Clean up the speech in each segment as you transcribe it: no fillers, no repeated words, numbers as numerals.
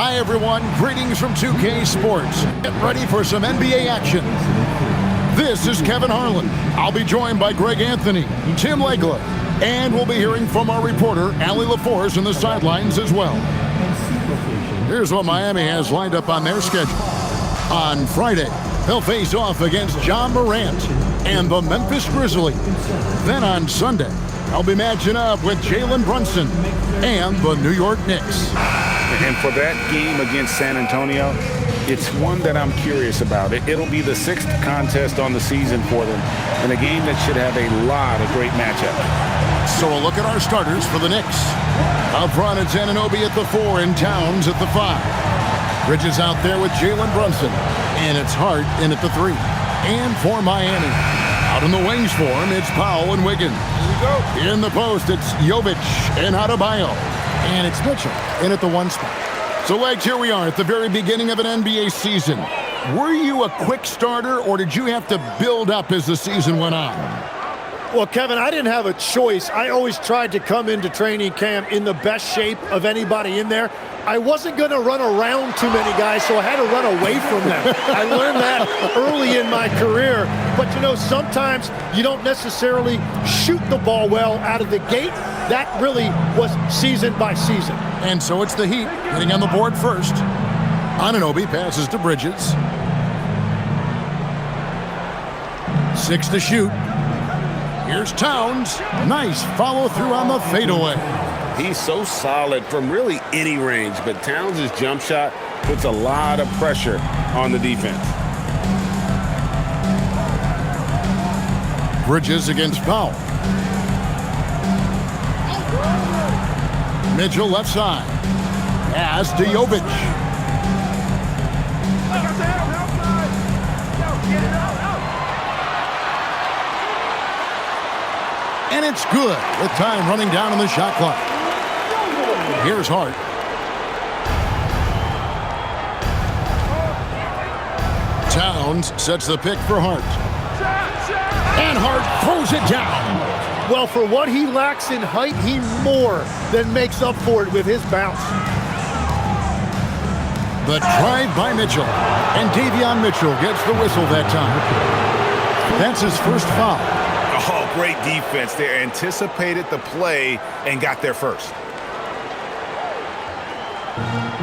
Hi, everyone. Greetings from 2K Sports. Get ready for some NBA action. This is Kevin Harlan. I'll be joined by Greg Anthony, Tim Legler, and we'll be hearing from our reporter, Allie LaForce, in the sidelines as well. Here's what Miami has lined up on their schedule. On Friday, they'll face off against John Morant and the Memphis Grizzlies. Then on Sunday, they'll be matching up with Jalen Brunson and the New York Knicks. And for that game against San Antonio, it's one that I'm curious about. It'll be the 6th contest on the season for them, and a game that should have a lot of great matchups. So a look at our starters for the Knicks. Up front, it's Anunoby at the 4 and Towns at the 5. Bridges out there with Jalen Brunson, and it's Hart in at the 3. And for Miami, out in the wings for him, it's Powell and Wiggins. Here we go. In the post, it's Jovic and Adebayo. And it's Mitchell in at the 1 spot. So, Legs, here we are at the very beginning of an NBA season. Were you a quick starter, or did you have to build up as the season went on? Well, Kevin, I didn't have a choice. I always tried to come into training camp in the best shape of anybody in there. I wasn't going to run around too many guys, so I had to run away from them. I learned that early in my career. But, you know, sometimes you don't necessarily shoot the ball well out of the gate. That really was season by season. And so it's the Heat getting on the board first. Anunoby passes to Bridges. 6 to shoot. Here's Towns. Nice follow through on the fadeaway. He's so solid from really any range, but Towns' jump shot puts a lot of pressure on the defense. Bridges against Powell. Mitchell left side. Pass to Jovic. And it's good with time running down on the shot clock. Here's Hart. Towns sets the pick for Hart. And Hart throws it down. Well, for what he lacks in height, he more than makes up for it with his bounce. The drive by Mitchell. And Davion Mitchell gets the whistle that time. That's his first foul. Oh, great defense there. Anticipated the play and got there first.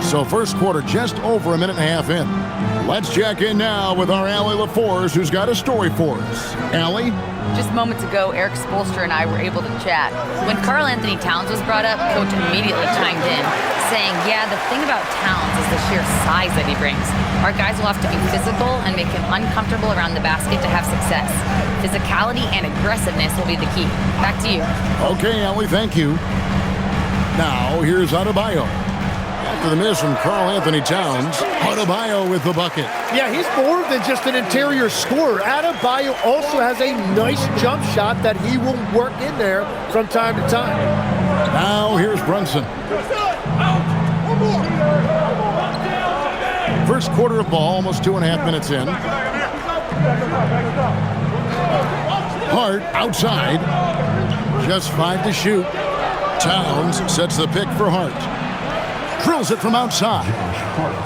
So first quarter just over a minute and a half in. Let's check in now with our Allie LaForce, who's got a story for us. Allie? Just moments ago, Eric Spoelstra and I were able to chat. When Karl Anthony Towns was brought up, Coach immediately chimed in, saying, yeah, the thing about Towns is the sheer size that he brings. Our guys will have to be physical and make him uncomfortable around the basket to have success. Physicality and aggressiveness will be the key. Back to you. Okay, Allie, thank you. Now, here's Adebayo. After the miss from Karl Anthony Towns, Adebayo with the bucket. Yeah, he's more than just an interior scorer. Adebayo also has a nice jump shot that he will work in there from time to time. Now here's Brunson. First quarter of ball, almost 2.5 minutes in. Hart outside. Just 5 to shoot. Towns sets the pick for Hart. Drills it from outside.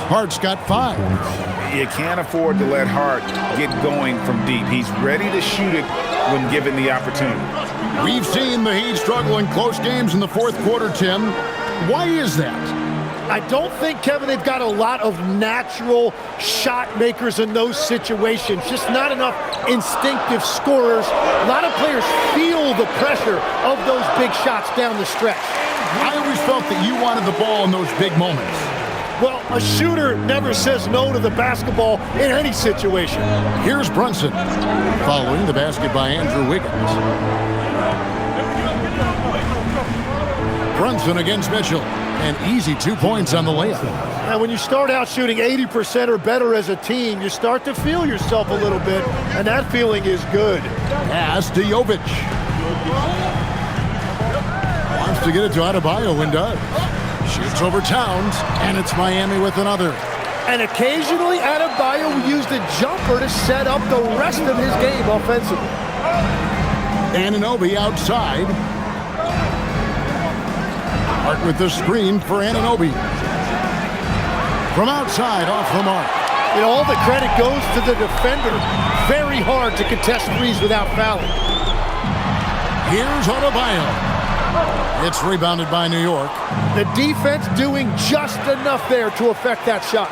Hart's got 5. You can't afford to let Hart get going from deep. He's ready to shoot it when given the opportunity. We've seen the Heat struggle in close games in the fourth quarter, Tim. Why is that? I don't think, Kevin, they've got a lot of natural shot makers in those situations. Just not enough instinctive scorers. A lot of players feel the pressure of those big shots down the stretch. I always felt that you wanted the ball in those big moments. Well, a shooter never says no to the basketball in any situation. Here's Brunson, following the basket by Andrew Wiggins. Brunson against Mitchell. An easy 2 points on the layup. And when you start out shooting 80% or better as a team, you start to feel yourself a little bit, and that feeling is good. Pass to Jovic. Wants to get it to Adebayo and does. Shoots over Towns, and it's Miami with another. And occasionally, Adebayo will use the jumper to set up the rest of his game offensively. Anunoby outside. Hart with the screen for Anunoby. From outside, off the mark. And all the credit goes to the defender. Very hard to contest threes without fouling. Here's Adebayo. It's rebounded by New York. The defense doing just enough there to affect that shot.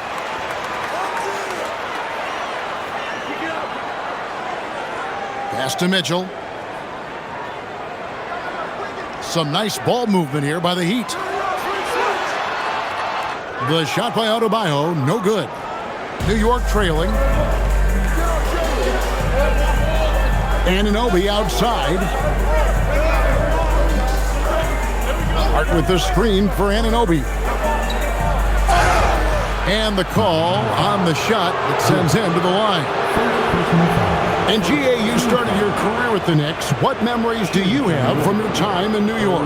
Pass to Mitchell. Some nice ball movement here by the Heat. The shot by Adebayo, no good. New York trailing. Anunoby outside. Hart with the screen for Anunoby. And the call on the shot that sends him to the line. And GA, you started your career with the Knicks. What memories do you have from your time in New York?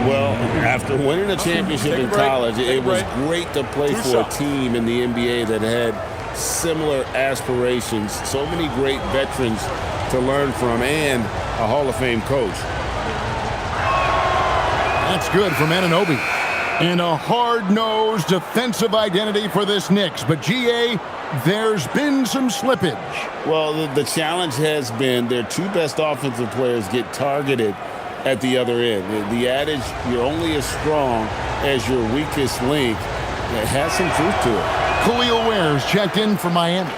Well, after winning a championship in college, it was great to play for a team in the NBA that had similar aspirations, so many great veterans to learn from, and a Hall of Fame coach. That's good from Anunoby. And a hard-nosed defensive identity for this Knicks. But GA, there's been some slippage. Well, the challenge has been their two best offensive players get targeted at the other end. The adage, you're only as strong as your weakest link, it has some truth to it. Khalil Ware's checked in for Miami.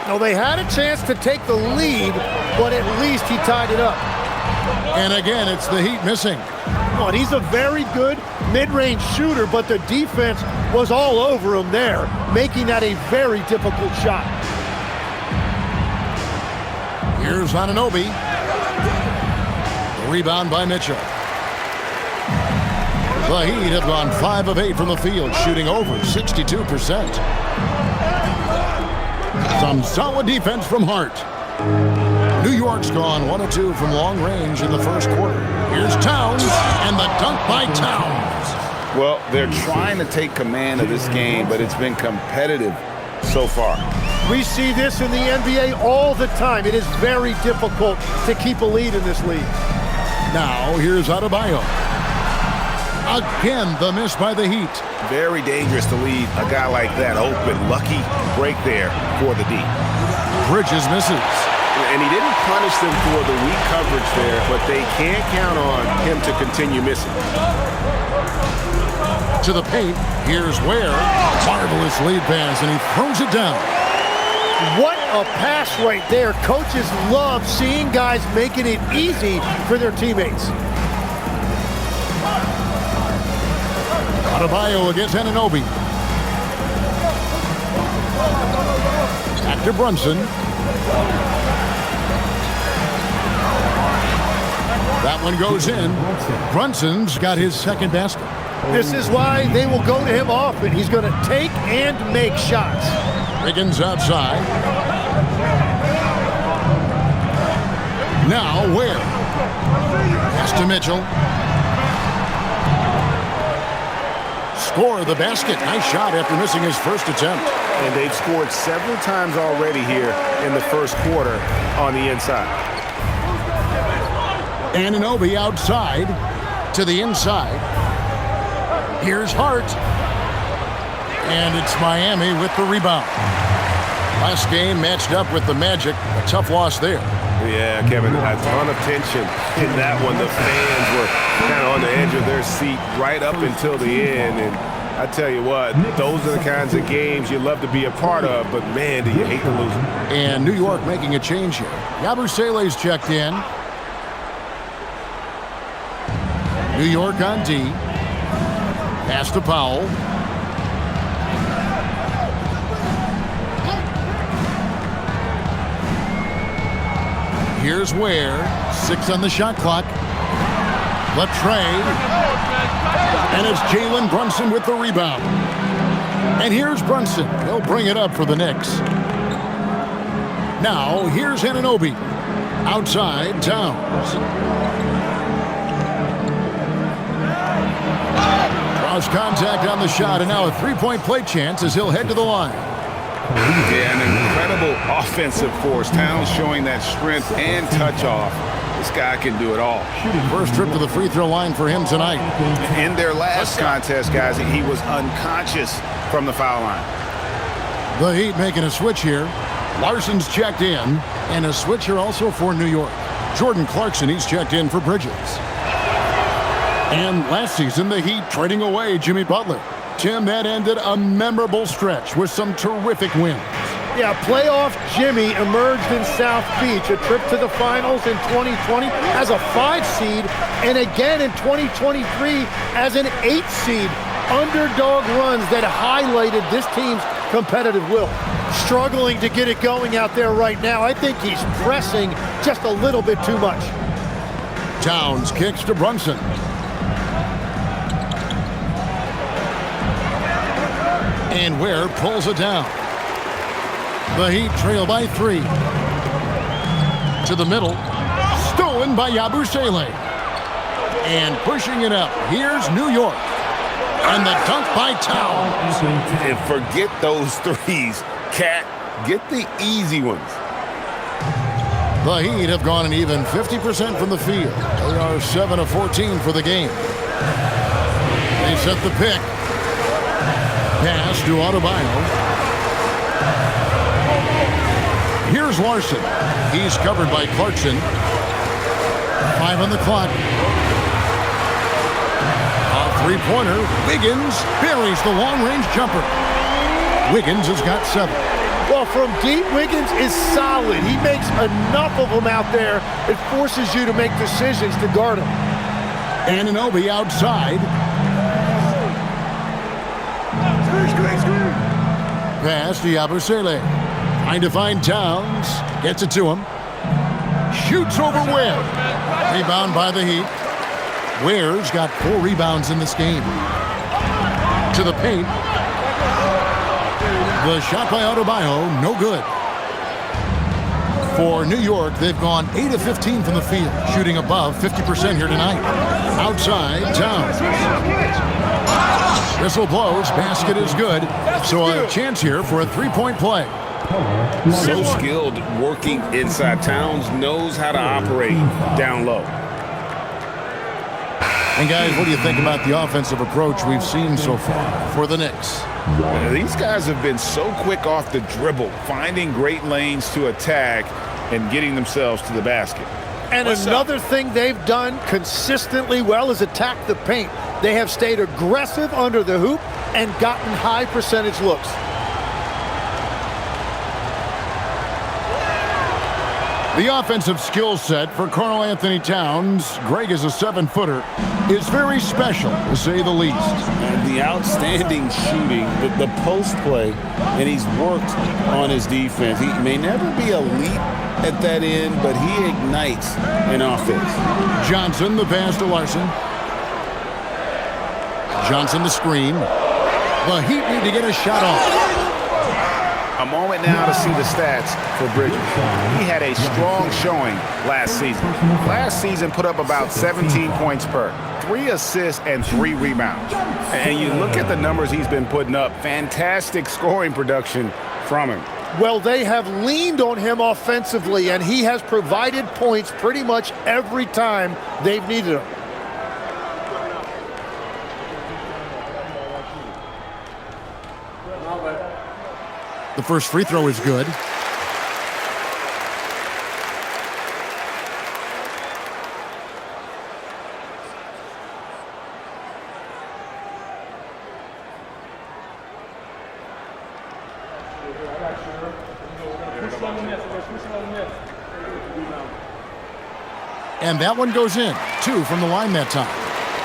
Now, they had a chance to take the lead, but at least he tied it up. And again, it's the Heat missing. Well, he's a very good mid-range shooter, but the defense was all over him there, making that a very difficult shot. Here's Anunoby. Rebound by Mitchell. The Heat have gone 5 of 8 from the field, shooting over 62%. Some solid defense from Hart. New York's gone 1 of 2 from long range in the first quarter. Here's Towns, and the dunk by Towns. Well, they're trying to take command of this game, but it's been competitive so far. We see this in the NBA all the time. It is very difficult to keep a lead in this league. Now, here's Adebayo. Again, the miss by the Heat. Very dangerous to leave a guy like that open. Lucky break there for the D. Bridges misses. And he didn't punish them for the weak coverage there, but they can't count on him to continue missing. To the paint, here's Ware. Marvelous lead pass, and he throws it down. What a pass right there. Coaches love seeing guys making it easy for their teammates. Adebayo against Anunoby. Back to Brunson. That one goes in. Brunson's got his second basket. This is why they will go to him often. He's going to take and make shots. Wiggins outside. Now Ware. Pass to Mitchell. Score the basket. Nice shot after missing his first attempt. And they've scored several times already here in the first quarter on the inside. Anunoby outside to the inside. Here's Hart. And it's Miami with the rebound. Last game matched up with the Magic. A tough loss there. Yeah, Kevin, a ton of tension in that one. The fans were kind of on the edge of their seat right up until the end. And I tell you what, those are the kinds of games you love to be a part of, but man, do you hate to lose them. And New York making a change here. Yabusele's checked in. New York on D. Pass to Powell. Here's Ware. 6 on the shot clock. Latrey. And it's Jalen Brunson with the rebound. And here's Brunson. He'll bring it up for the Knicks. Now, here's Anunoby. Outside, Towns. Draws contact on the shot, and now a three-point play chance as he'll head to the line. Yeah, an incredible offensive force. Towns showing that strength and touch off. This guy can do it all. First trip to the free throw line for him tonight. In their last contest, guys, he was unconscious from the foul line. The Heat making a switch here. Larson's checked in, and a switch here also for New York. Jordan Clarkson, he's checked in for Bridges. And last season, the Heat trading away Jimmy Butler. Tim, that ended a memorable stretch with some terrific wins. Yeah, playoff Jimmy emerged in South Beach, a trip to the finals in 2020 as a 5 seed, and again in 2023 as an 8 seed. Underdog runs that highlighted this team's competitive will. Struggling to get it going out there right now. I think he's pressing just a little bit too much. Towns kicks to Brunson. And Ware pulls it down. The Heat trail by 3. To the middle. Stolen by Yabusele. And pushing it up. Here's New York. And the dunk by Towns. And forget those threes. Cat, get the easy ones. The Heat have gone an even 50% from the field. They are 7 of 14 for the game. They set the pick. Pass to Adebayo. Here's Larson. He's covered by Clarkson. 5 on the clock. A three-pointer. Wiggins buries the long-range jumper. Wiggins has got 7. Well, from deep, Wiggins is solid. He makes enough of them out there. It forces you to make decisions to guard him. Anunoby outside. Pass to Yabusele. Trying to find Towns. Gets it to him. Shoots over Ware. Rebound by the Heat. Ware's got 4 rebounds in this game. To the paint. The shot by Adebayo, no good. For New York, they've gone 8 of 15 from the field, shooting above 50% here tonight. Outside, Towns. Whistle blows, basket is good. So a chance here for a 3-point play. So skilled working inside. Towns knows how to operate down low. And guys, what do you think about the offensive approach we've seen so far for the Knicks? These guys have been so quick off the dribble, finding great lanes to attack and getting themselves to the basket. And another thing they've done consistently well is attack the paint. They have stayed aggressive under the hoop and gotten high percentage looks. The offensive skill set for Karl Anthony Towns, Greg is a 7-footer, is very special, to say the least. And the outstanding shooting, the post play, and he's worked on his defense. He may never be elite at that end, but he ignites an offense. Johnson, the pass to Larson. Johnson, the screen. The Heat need to get a shot off. A moment now to see the stats for Bridges. He had a strong showing last season. Last season put up about 17 points per, 3 assists and 3 rebounds. And you look at the numbers he's been putting up, fantastic scoring production from him. Well, they have leaned on him offensively, and he has provided points pretty much every time they've needed him. The first free throw is good. And that one goes in. 2 from the line that time.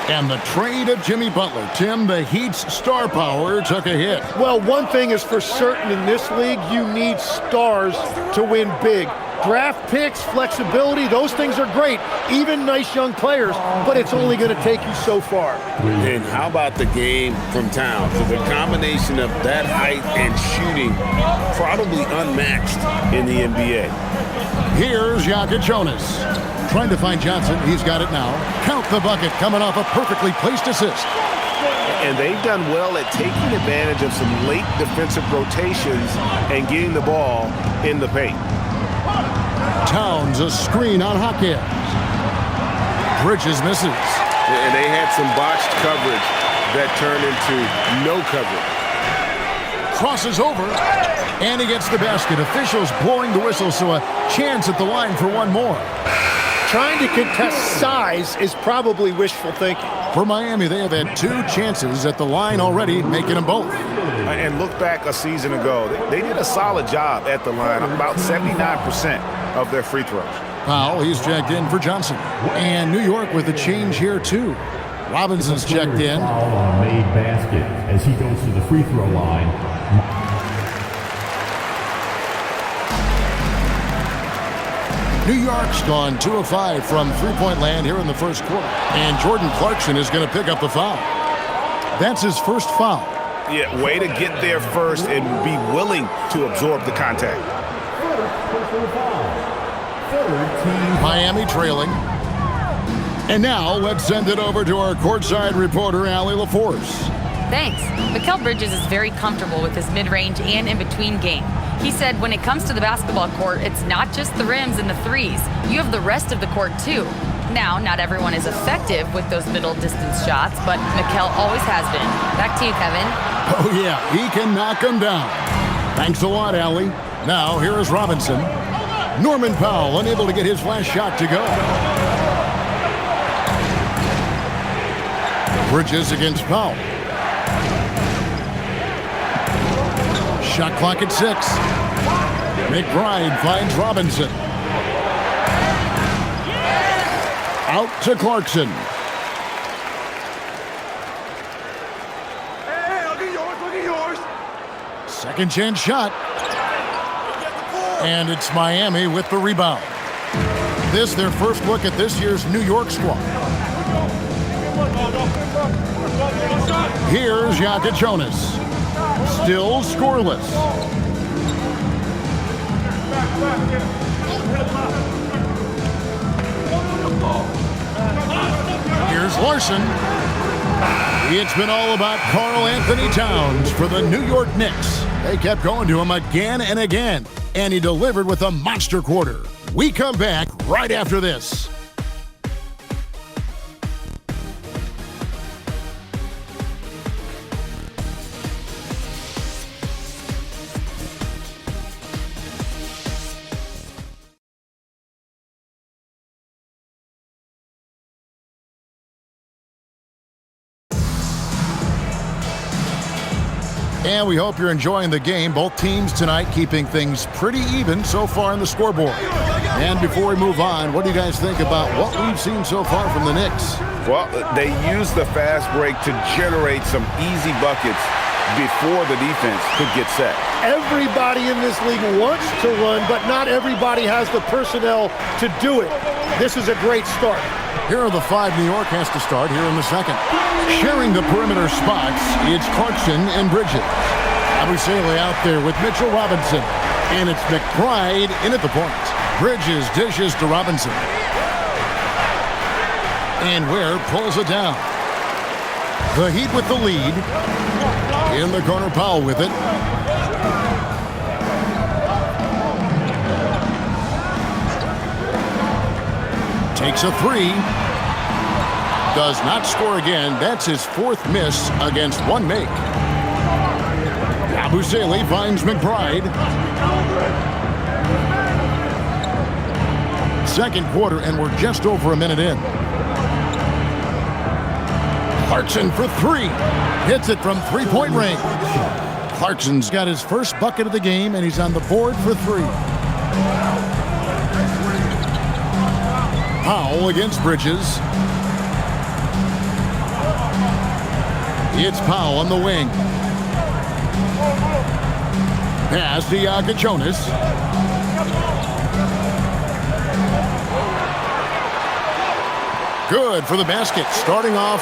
And the trade of Jimmy Butler. Tim, the Heat's star power took a hit. Well, one thing is for certain in this league, you need stars to win big. Draft picks, flexibility, those things are great. Even nice young players, but it's only going to take you so far. And how about the game from Towns? So the combination of that height and shooting, probably unmatched in the NBA. Here's Jokic Jonas. Trying to find Johnson. He's got it now. Count the bucket coming off a perfectly placed assist. And they've done well at taking advantage of some late defensive rotations and getting the ball in the paint. Towns, a screen on Hawkins. Bridges misses. And they had some botched coverage that turned into no coverage. Crosses over, and he gets the basket. Officials blowing the whistle, so a chance at the line for one more. Trying to contest size is probably wishful thinking. For Miami, they have had 2 chances at the line already, making them both. And look back a season ago. They did a solid job at the line, about 79% of their free throws. Powell, he's checked in for Johnson. And New York with a change here, too. Robinson's checked in. Foul on a made basket as he goes to the free throw line. New York's gone 2 of 5 from three-point land here in the first quarter. And Jordan Clarkson is going to pick up the foul. That's his first foul. Yeah, way to get there first and be willing to absorb the contact. Miami trailing. And now let's send it over to our courtside reporter, Allie LaForce. Thanks. Mikal Bridges is very comfortable with his mid-range and in-between game. He said when it comes to the basketball court, it's not just the rims and the threes. You have the rest of the court, too. Now, not everyone is effective with those middle-distance shots, but Mikal always has been. Back to you, Kevin. Oh, yeah, he can knock them down. Thanks a lot, Allie. Now, here is Robinson. Norman Powell unable to get his last shot to go. Bridges against Powell. Shot clock at 6. McBride finds Robinson. Out to Clarkson. Hey, look at yours. Second chance shot. And it's Miami with the rebound. This their first look at this year's New York squad. Here's Jonas. Still scoreless. Here's Larson. It's been all about Karl Anthony Towns for the New York Knicks. They kept going to him again and again, and he delivered with a monster quarter. We come back right after this. And we hope you're enjoying the game. Both teams tonight keeping things pretty even so far in the scoreboard. And before we move on, what do you guys think about what we've seen so far from the Knicks? Well, they used the fast break to generate some easy buckets before the defense could get set. Everybody in this league wants to run, but not everybody has the personnel to do it. This is a great start. Here are the 5 New York has to start here in the second. Sharing the perimeter spots, it's Clarkson and Bridges. Abusele out there with Mitchell Robinson. And it's McBride in at the point. Bridges dishes to Robinson. And Ware pulls it down. The Heat with the lead. In the corner, Powell with it. Takes a 3. Does not score again. That's his 4th miss against 1 make. Abusele finds McBride. Second quarter, and we're just over a minute in. Clarkson for 3. Hits it from three-point range. Clarkson's got his first bucket of the game, and he's on the board for 3. Powell against Bridges. It's Powell on the wing. Pass to Jonas. Good for the basket. Starting off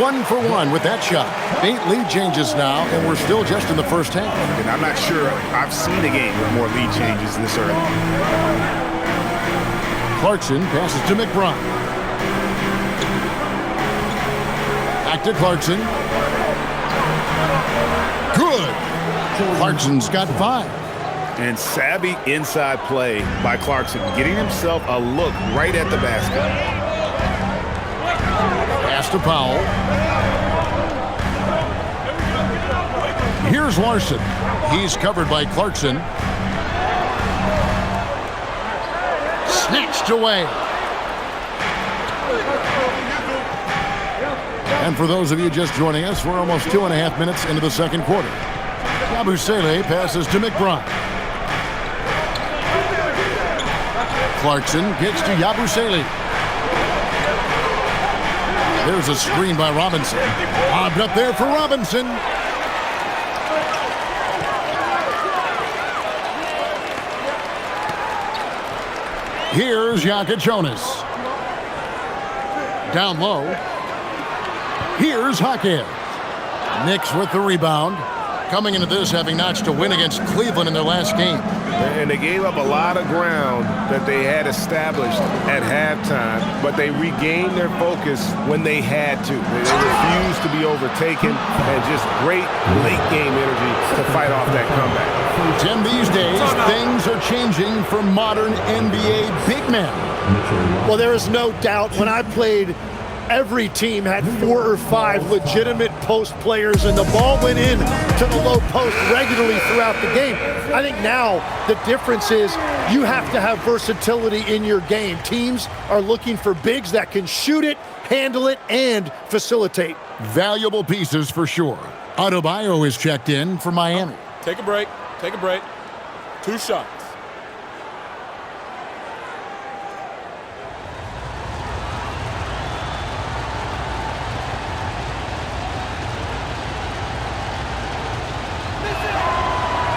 1 for 1 with that shot. 8 lead changes now, and we're still just in the first half. And I'm not sure I've seen a game with more lead changes this early. Clarkson passes to McBride. Back to Clarkson. Good. Clarkson's got 5. And savvy inside play by Clarkson, getting himself a look right at the basket. Pass to Powell. Here's Larson. He's covered by Clarkson. Snatched away. And for those of you just joining us, we're almost 2.5 minutes into the second quarter. Yabusele passes to McBride. Clarkson gets to Yabusele. There's a screen by Robinson. Lobbed up there for Robinson. Here's Jonas. Down low. Here's Hackett. Knicks with the rebound. Coming into this having notched a win against Cleveland in their last game. And they gave up a lot of ground that they had established at halftime, but they regained their focus when they had to. They refused to be overtaken, and just great late-game energy to fight off that comeback. Tim, these days, things are changing for modern NBA big men. Well, there is no doubt when I played, every team had 4 or 5 legitimate post players, and the ball went in to the low post regularly throughout the game. I think now the difference is you have to have versatility in your game. Teams are looking for bigs that can shoot it, handle it, and facilitate. Valuable pieces for sure. Adebayo is checked in for Miami. Take a break. Take a break. 2 shots.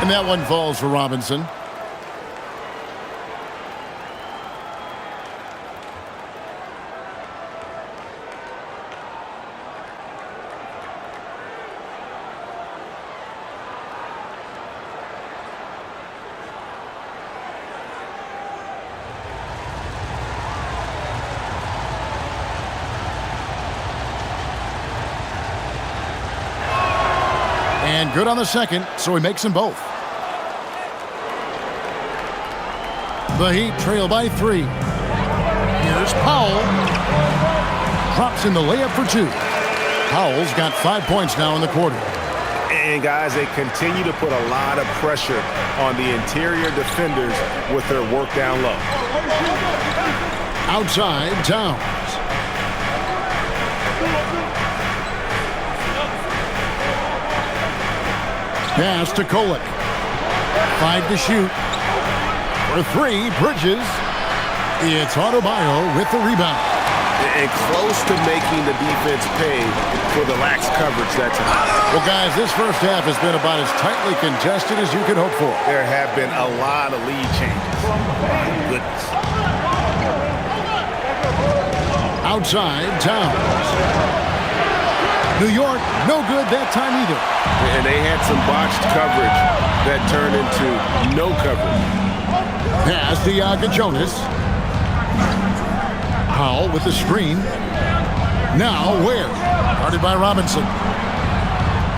And that one falls for Robinson. And good on the second, so he makes them both. The Heat trail by 3. Here's Powell. Drops in the layup for 2. Powell's got 5 points now in the quarter. And guys, they continue to put a lot of pressure on the interior defenders with their work down low. Outside, Towns. Pass to Kolek. 5 to shoot. For 3, Bridges. It's Adebayo with the rebound. And close to making the defense pay for the lax coverage that time. Well, guys, this first half has been about as tightly contested as you could hope for. There have been a lot of lead changes. Goodness. Outside, Towns. New York, no good that time either. And they had some botched coverage that turned into no coverage. Pass to Jonas. Powell with the screen. Now Ware. Guarded by Robinson.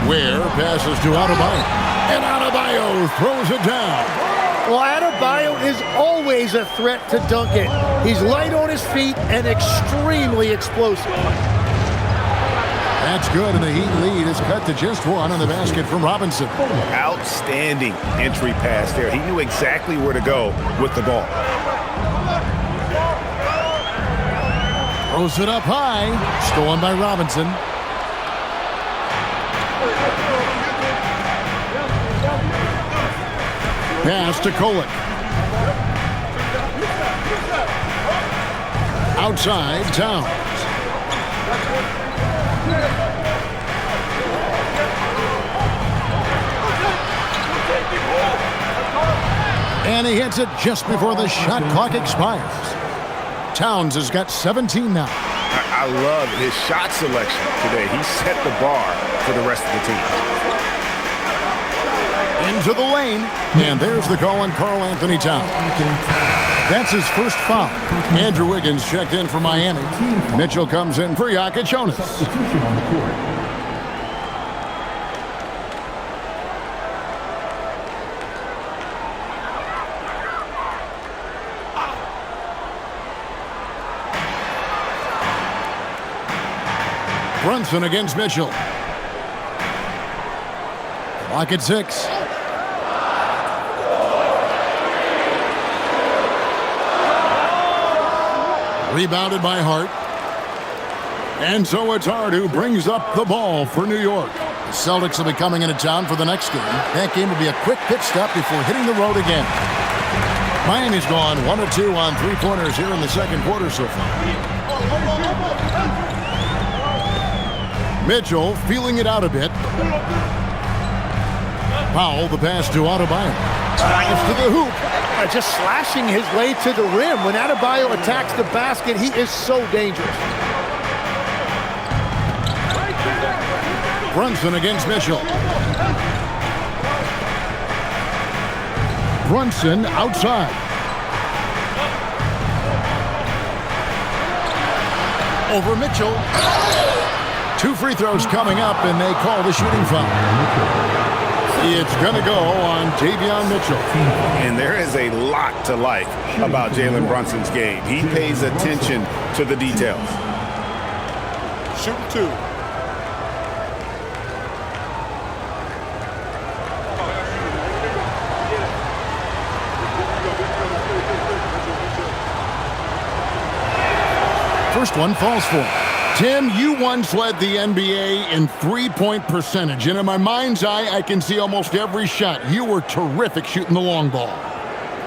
Ware passes to Adebayo. And Adebayo throws it down. Well, Adebayo is always a threat to dunk it. He's light on his feet and extremely explosive. That's good, and the Heat lead is cut to just 1 on the basket from Robinson. Outstanding entry pass there. He knew exactly where to go with the ball. Throws it up high. Stolen by Robinson. Pass to Kolek. Outside, Towns. And he hits it just before the shot clock expires. Towns has got 17 now. I love his shot selection today. He set the bar for the rest of the team. Into the lane. And there's the call on Karl Anthony Towns. That's his first foul. Andrew Wiggins checked in for Miami. Mitchell comes in for Jonas. Substitution on the court. Brunson against Mitchell. Clock at 6. Rebounded by Hart. And so it's Hart who brings up the ball for New York. The Celtics will be coming into town for the next game. That game will be a quick pit stop before hitting the road again. Miami's gone 1 of 2 on three-pointers here in the second quarter so far. Mitchell feeling it out a bit. Powell, the pass to Adebayo. Drives to the hoop. Just slashing his way to the rim. When Adebayo attacks the basket, he is so dangerous. Brunson against Mitchell. Brunson outside. Over Mitchell. 2 free throws coming up, and they call the shooting foul. It's going to go on Davion Mitchell. And there is a lot to like about Jalen Brunson's game. He pays attention to the details. Shooting 2. First one falls for him. Tim, you once led the NBA in three-point percentage, and in my mind's eye, I can see almost every shot. You were terrific shooting the long ball.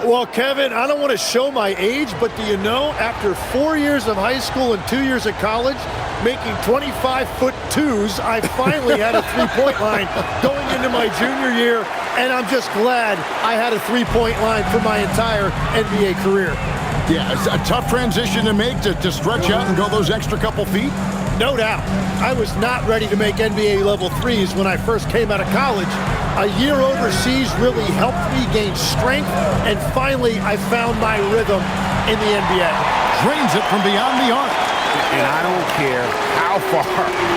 Well, Kevin, I don't want to show my age, but do you know, after 4 years of high school and 2 years of college, making 25-foot twos, I finally had a three-point line going into my junior year, and I'm just glad I had a three-point line for my entire NBA career. Yeah, it's a tough transition to make to stretch out and go those extra couple feet. No doubt. I was not ready to make NBA level threes when I first came out of college. A year overseas really helped me gain strength, and finally I found my rhythm in the NBA. Drains it from beyond the arc. And I don't care how far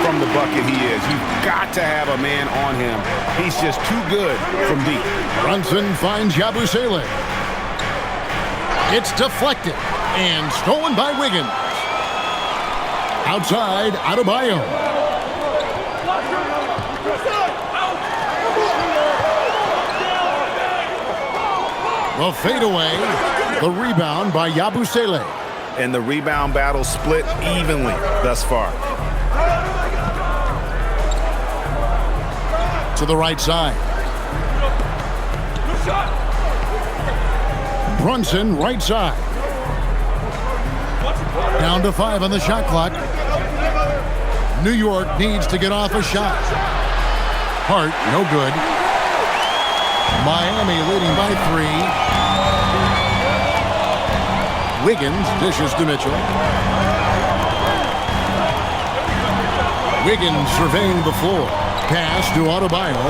from the bucket he is. You've got to have a man on him. He's just too good from deep. Brunson finds Yabusele. It's deflected and stolen by Wiggins. Outside, Adebayo. The fadeaway. The rebound by Yabusele. And the rebound battle split evenly thus far. To the right side. Brunson, right side. Down to 5 on the shot clock. New York needs to get off a shot. Hart, no good. Miami leading by 3. Wiggins dishes to Mitchell. Wiggins surveying the floor. Pass to Adebayo.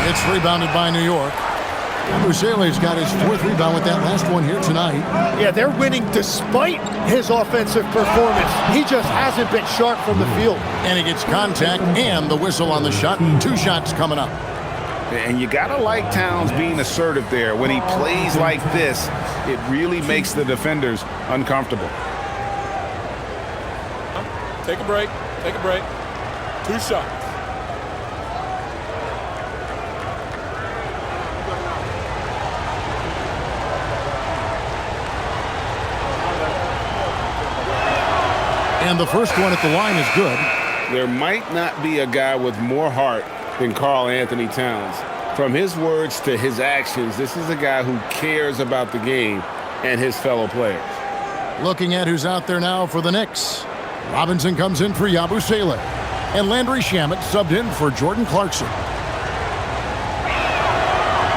It's rebounded by New York. Yabusele's got his 4th rebound with that last one here tonight. Yeah, they're winning despite his offensive performance. He just hasn't been sharp from the field. And he gets contact and the whistle on the shot. 2 shots coming up. And you got to like Towns being assertive there. When he plays like this, it really makes the defenders uncomfortable. Take a break. Take a break. 2 shots. And the first one at the line is good. There might not be a guy with more heart than Karl Anthony Towns. From his words to his actions, this is a guy who cares about the game and his fellow players. Looking at who's out there now for the Knicks. Robinson comes in for Yabusele. And Landry Shamet subbed in for Jordan Clarkson.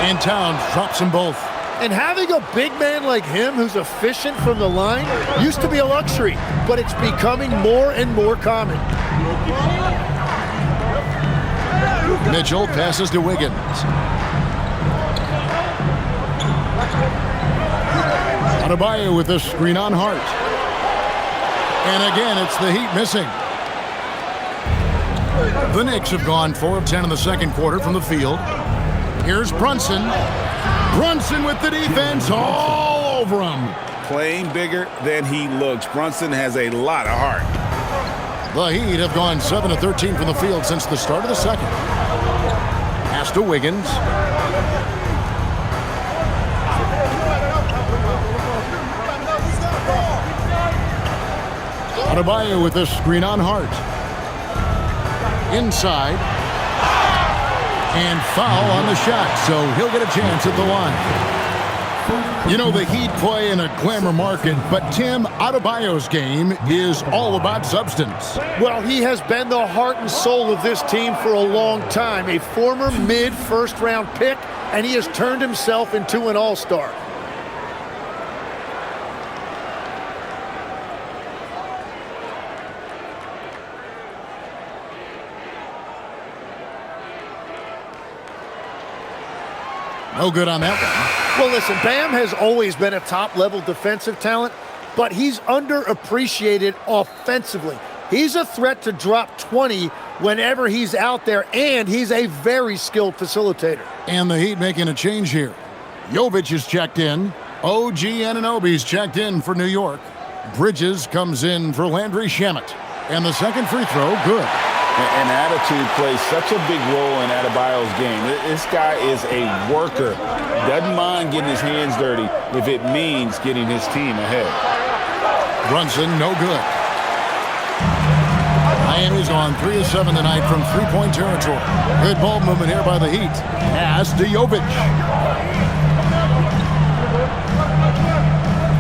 And Towns drops them both. And having a big man like him who's efficient from the line used to be a luxury, but it's becoming more and more common. Mitchell passes to Wiggins. Adebayo with the screen on Hart. And again, it's the Heat missing. The Knicks have gone 4 of 10 in the second quarter from the field. Here's Brunson. Brunson with the defense all over him. Playing bigger than he looks. Brunson has a lot of heart. The Heat have gone 7 of 13 from the field since the start of the second. Pass to Wiggins. Adebayo with a screen on Hart. Inside. And foul on the shot, so he'll get a chance at the line. You know, the Heat play in a glamour market, but Tim, Adebayo's game is all about substance. Well, he has been the heart and soul of this team for a long time. A former mid-first-round pick, and he has turned himself into an all-star. No good on that one. Well, listen, Bam has always been a top-level defensive talent, but he's underappreciated offensively. He's a threat to drop 20 whenever he's out there, and he's a very skilled facilitator. And the Heat making a change here. Jovic is checked in. OG Anunoby's checked in for New York. Bridges comes in for Landry Shamet. And the second free throw, good. And attitude plays such a big role in Adebayo's game. This guy is a worker. Doesn't mind getting his hands dirty if it means getting his team ahead. Brunson, no good. Miami's on 3 of 7 tonight from three-point territory. Good ball movement here by the Heat. Pass to Jovic.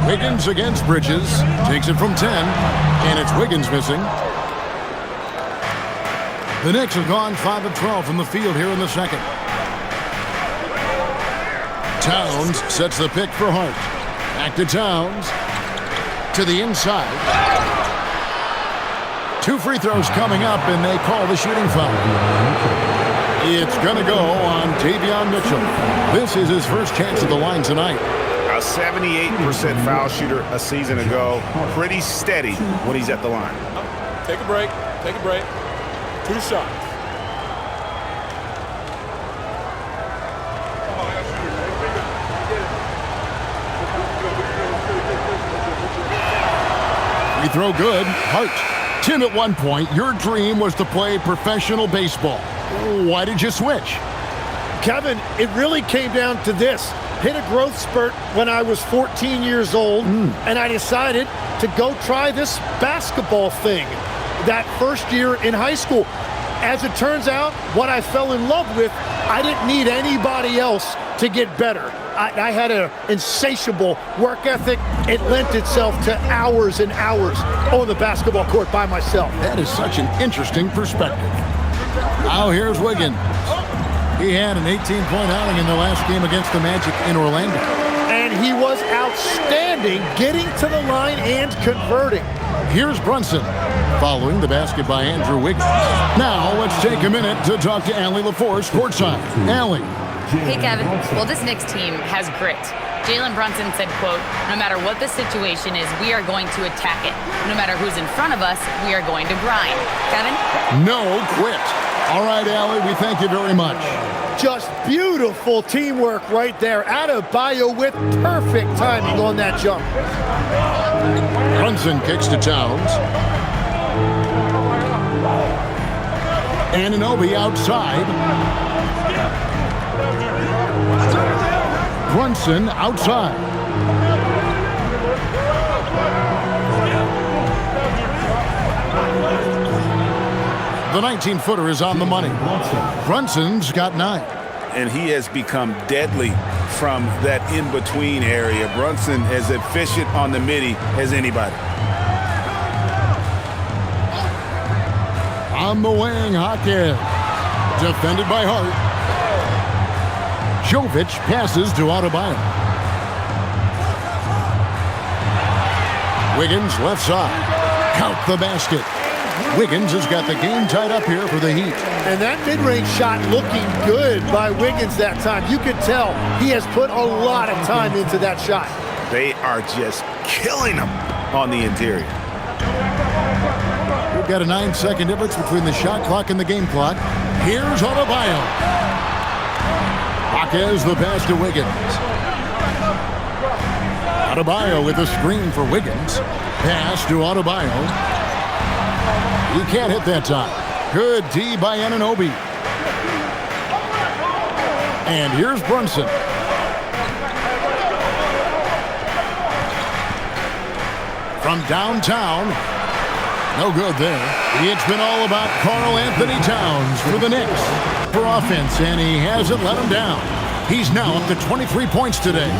Wiggins against Bridges. Takes it from 10. And it's Wiggins missing. The Knicks have gone 5 of 12 from the field here in the second. Towns sets the pick for Hart. Back to Towns. To the inside. 2 free throws coming up, and they call the shooting foul. It's going to go on Davion Mitchell. This is his first chance at the line tonight. A 78% foul shooter a season ago. Pretty steady when he's at the line. Take a break. Take a break. 2 shots. Free throw good. Hart. Tim, at one point, your dream was to play professional baseball. Why did you switch? Kevin, it really came down to this. Hit a growth spurt when I was 14 years old, and I decided to go try this basketball thing that first year in high school. As it turns out, what I fell in love with, I didn't need anybody else to get better. I had an insatiable work ethic. It lent itself to hours and hours on the basketball court by myself. That is such an interesting perspective. Now here's Wiggins. He had an 18-point outing in the last game against the Magic in Orlando. And he was outstanding getting to the line and converting. Here's Brunson, following the basket by Andrew Wiggins. Now let's take a minute to talk to Allie LaForce courtside. Allie. Hey, Kevin. Well, this Knicks team has grit. Jalen Brunson said, quote, "No matter what the situation is, we are going to attack it. No matter who's in front of us, we are going to grind." Kevin? No quit. All right, Allie, we thank you very much. Just beautiful teamwork right there. Adebayo with perfect timing on that jump. Brunson kicks to Towns. Anunoby outside. Brunson outside. The 19-footer is on the money. Brunson's got 9. And he has become deadly from that in-between area. Brunson as efficient on the midi as anybody. On the wing, Hawkins. Defended by Hart. Jovic passes to Adebayo. Wiggins left side. Count the basket. Wiggins has got the game tied up here for the Heat. And that mid-range shot looking good by Wiggins that time. You could tell he has put a lot of time into that shot. They are just killing him on the interior. We've got a 9-second difference between the shot clock and the game clock. Here's Adebayo. Hawkins the pass to Wiggins. Adebayo with a screen for Wiggins. Pass to Adebayo. He can't hit that time. Good D by Anunoby. And here's Brunson. From downtown. No good there. It's been all about Karl Anthony Towns for the Knicks for offense, and he hasn't let him down. He's now up to 23 points today.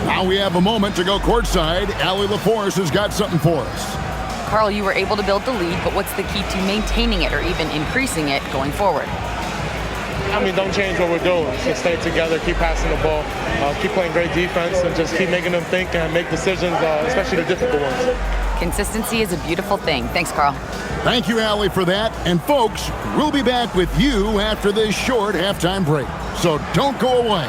Now we have a moment to go courtside. Allie LaForce has got something for us. Karl, you were able to build the lead, but what's the key to maintaining it or even increasing it going forward? I mean, don't change what we're doing. Just stay together, keep passing the ball, keep playing great defense, and just keep making them think and make decisions, especially the difficult ones. Consistency is a beautiful thing. Thanks, Karl. Thank you, Allie, for that. And folks, we'll be back with you after this short halftime break. So don't go away.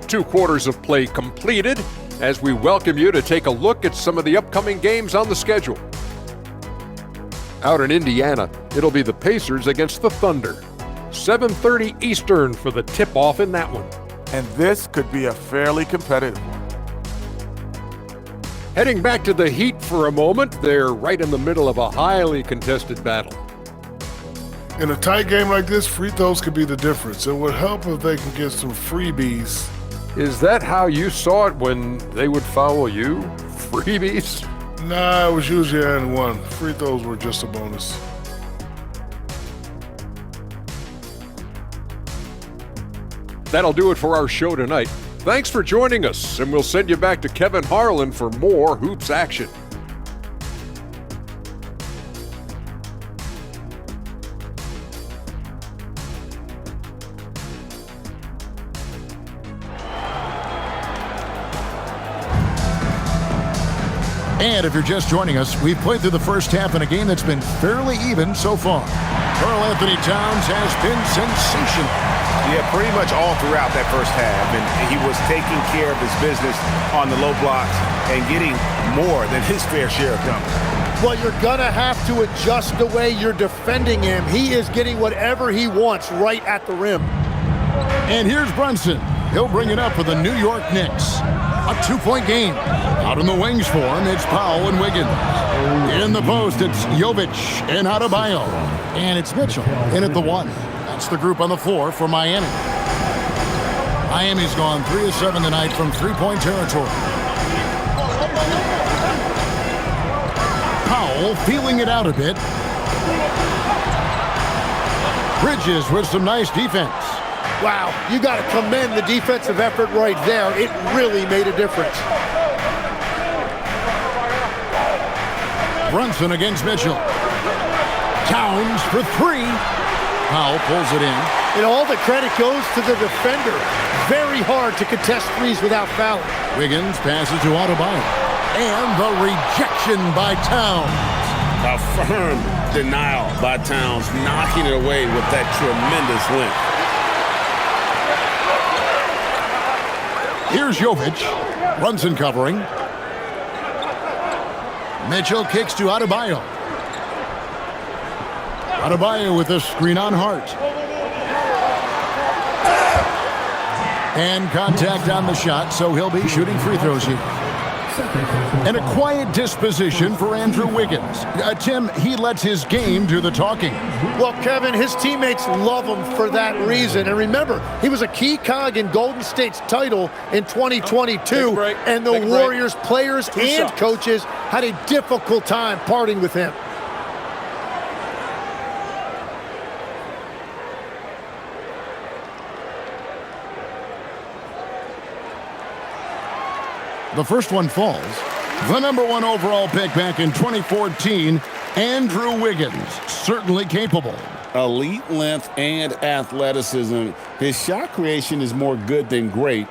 Two quarters of play completed as we welcome you to take a look at some of the upcoming games on the schedule. Out in Indiana, it'll be the Pacers against the Thunder. 7:30 Eastern for the tip-off in that one. And this could be a fairly competitive one. Heading back to the Heat for a moment, they're right in the middle of a highly contested battle. In a tight game like this, free throws could be the difference. It would help if they can get some freebies. Is that how you saw it when they would foul you? Freebies? Nah, it was usually and one. Free throws were just a bonus. That'll do it for our show tonight. Thanks for joining us, and we'll send you back to Kevin Harlan for more hoops action. And if you're just joining us, we've played through the first half in a game that's been fairly even so far. Karl Anthony Towns has been sensational. Yeah, pretty much all throughout that first half. And he was taking care of his business on the low blocks and getting more than his fair share of dunkers. Well, you're going to have to adjust the way you're defending him. He is getting whatever he wants right at the rim. And here's Brunson. He'll bring it up for the New York Knicks. A two-point game. Out in the wings for him, it's Powell and Wiggins. In the post, it's Jovic and Adebayo. And it's Mitchell in at the one. That's the group on the floor for Miami. Miami's gone 3 of 7 tonight from three-point territory. Powell feeling it out a bit. Bridges with some nice defense. Wow, you got to commend the defensive effort right there. It really made a difference. Brunson against Mitchell. Towns for three. Powell pulls it in. And all the credit goes to the defender. Very hard to contest threes without fouling. Wiggins passes to Adebayo. And the rejection by Towns. A firm denial by Towns, knocking it away with that tremendous length. Here's Jovic. Brunson covering. Mitchell kicks to Adebayo. Adebayo with a screen on Hart. And contact on the shot, so he'll be shooting free throws here. And a quiet disposition for Andrew Wiggins. Tim, he lets his game do the talking. Well, Kevin, his teammates love him for that reason. And remember, he was a key cog in Golden State's title in 2022. And the Warriors players and coaches had a difficult time parting with him. The first one falls. The number 1 overall pick back in 2014, Andrew Wiggins, certainly capable. Elite length and athleticism. His shot creation is more good than great.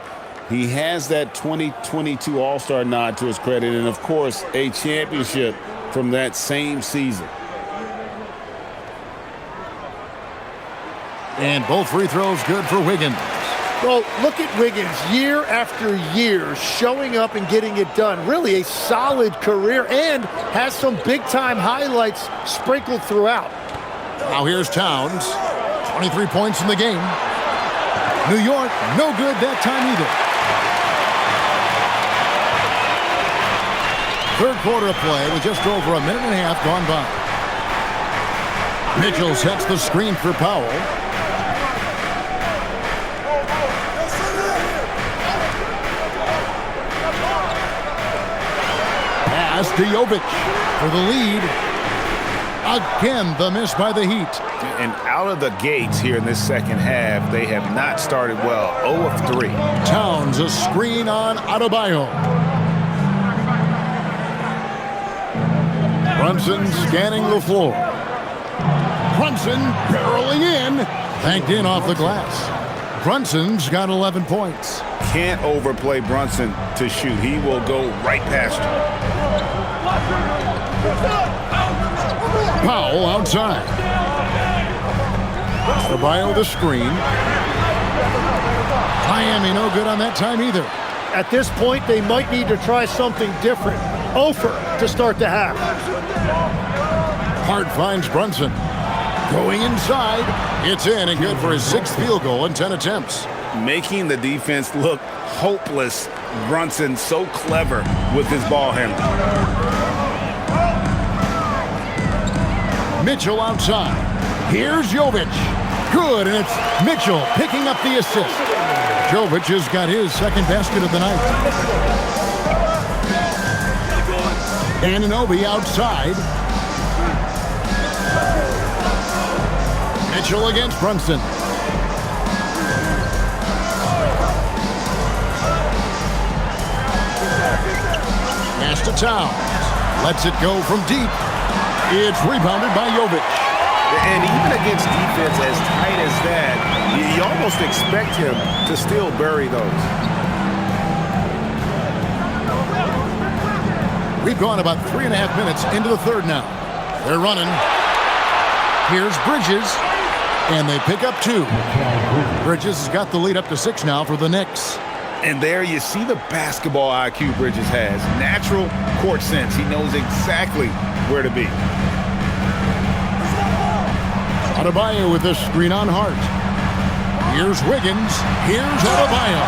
He has that 2022 All-Star nod to his credit, and of course, a championship from that same season. And both free throws good for Wiggins. Well, look at Wiggins year after year showing up and getting it done. Really a solid career and has some big-time highlights sprinkled throughout. Now here's Towns. 23 points in the game. New York, no good that time either. Third quarter of play with just over a minute and a half gone by. Mitchell sets the screen for Powell. Pass to Jovic for the lead. Again, the miss by the Heat. And out of the gates here in this second half, they have not started well. 0 of 3. Towns, a screen on Adebayo. Brunson scanning the floor. Brunson barreling in. Banked in off the glass. Brunson's got 11 points. Can't overplay Brunson to shoot. He will go right past you. Powell outside. Adebayo the screen. Miami no good on that time either. At this point, they might need to try something different. Over to start the half. Hart finds Brunson. Going inside. It's in and good for his 6th field goal in 10 attempts. Making the defense look hopeless. Brunson so clever with his ball handling. Mitchell outside. Here's Jovic. Good, and it's Mitchell picking up the assist. Jovic has got his second basket of the night. Anunoby outside. Mitchell against Brunson. Pass to Towns. Lets it go from deep. It's rebounded by Jovic. And even against defense as tight as that, you almost expect him to still bury those. We've gone about 3.5 minutes into the third now. They're running. Here's Bridges. And they pick up 2. Bridges has got the lead up to 6 now for the Knicks. And there you see the basketball IQ Bridges has. Natural court sense. He knows exactly where to be. Adebayo with the screen on Hart. Here's Wiggins. Here's Adebayo.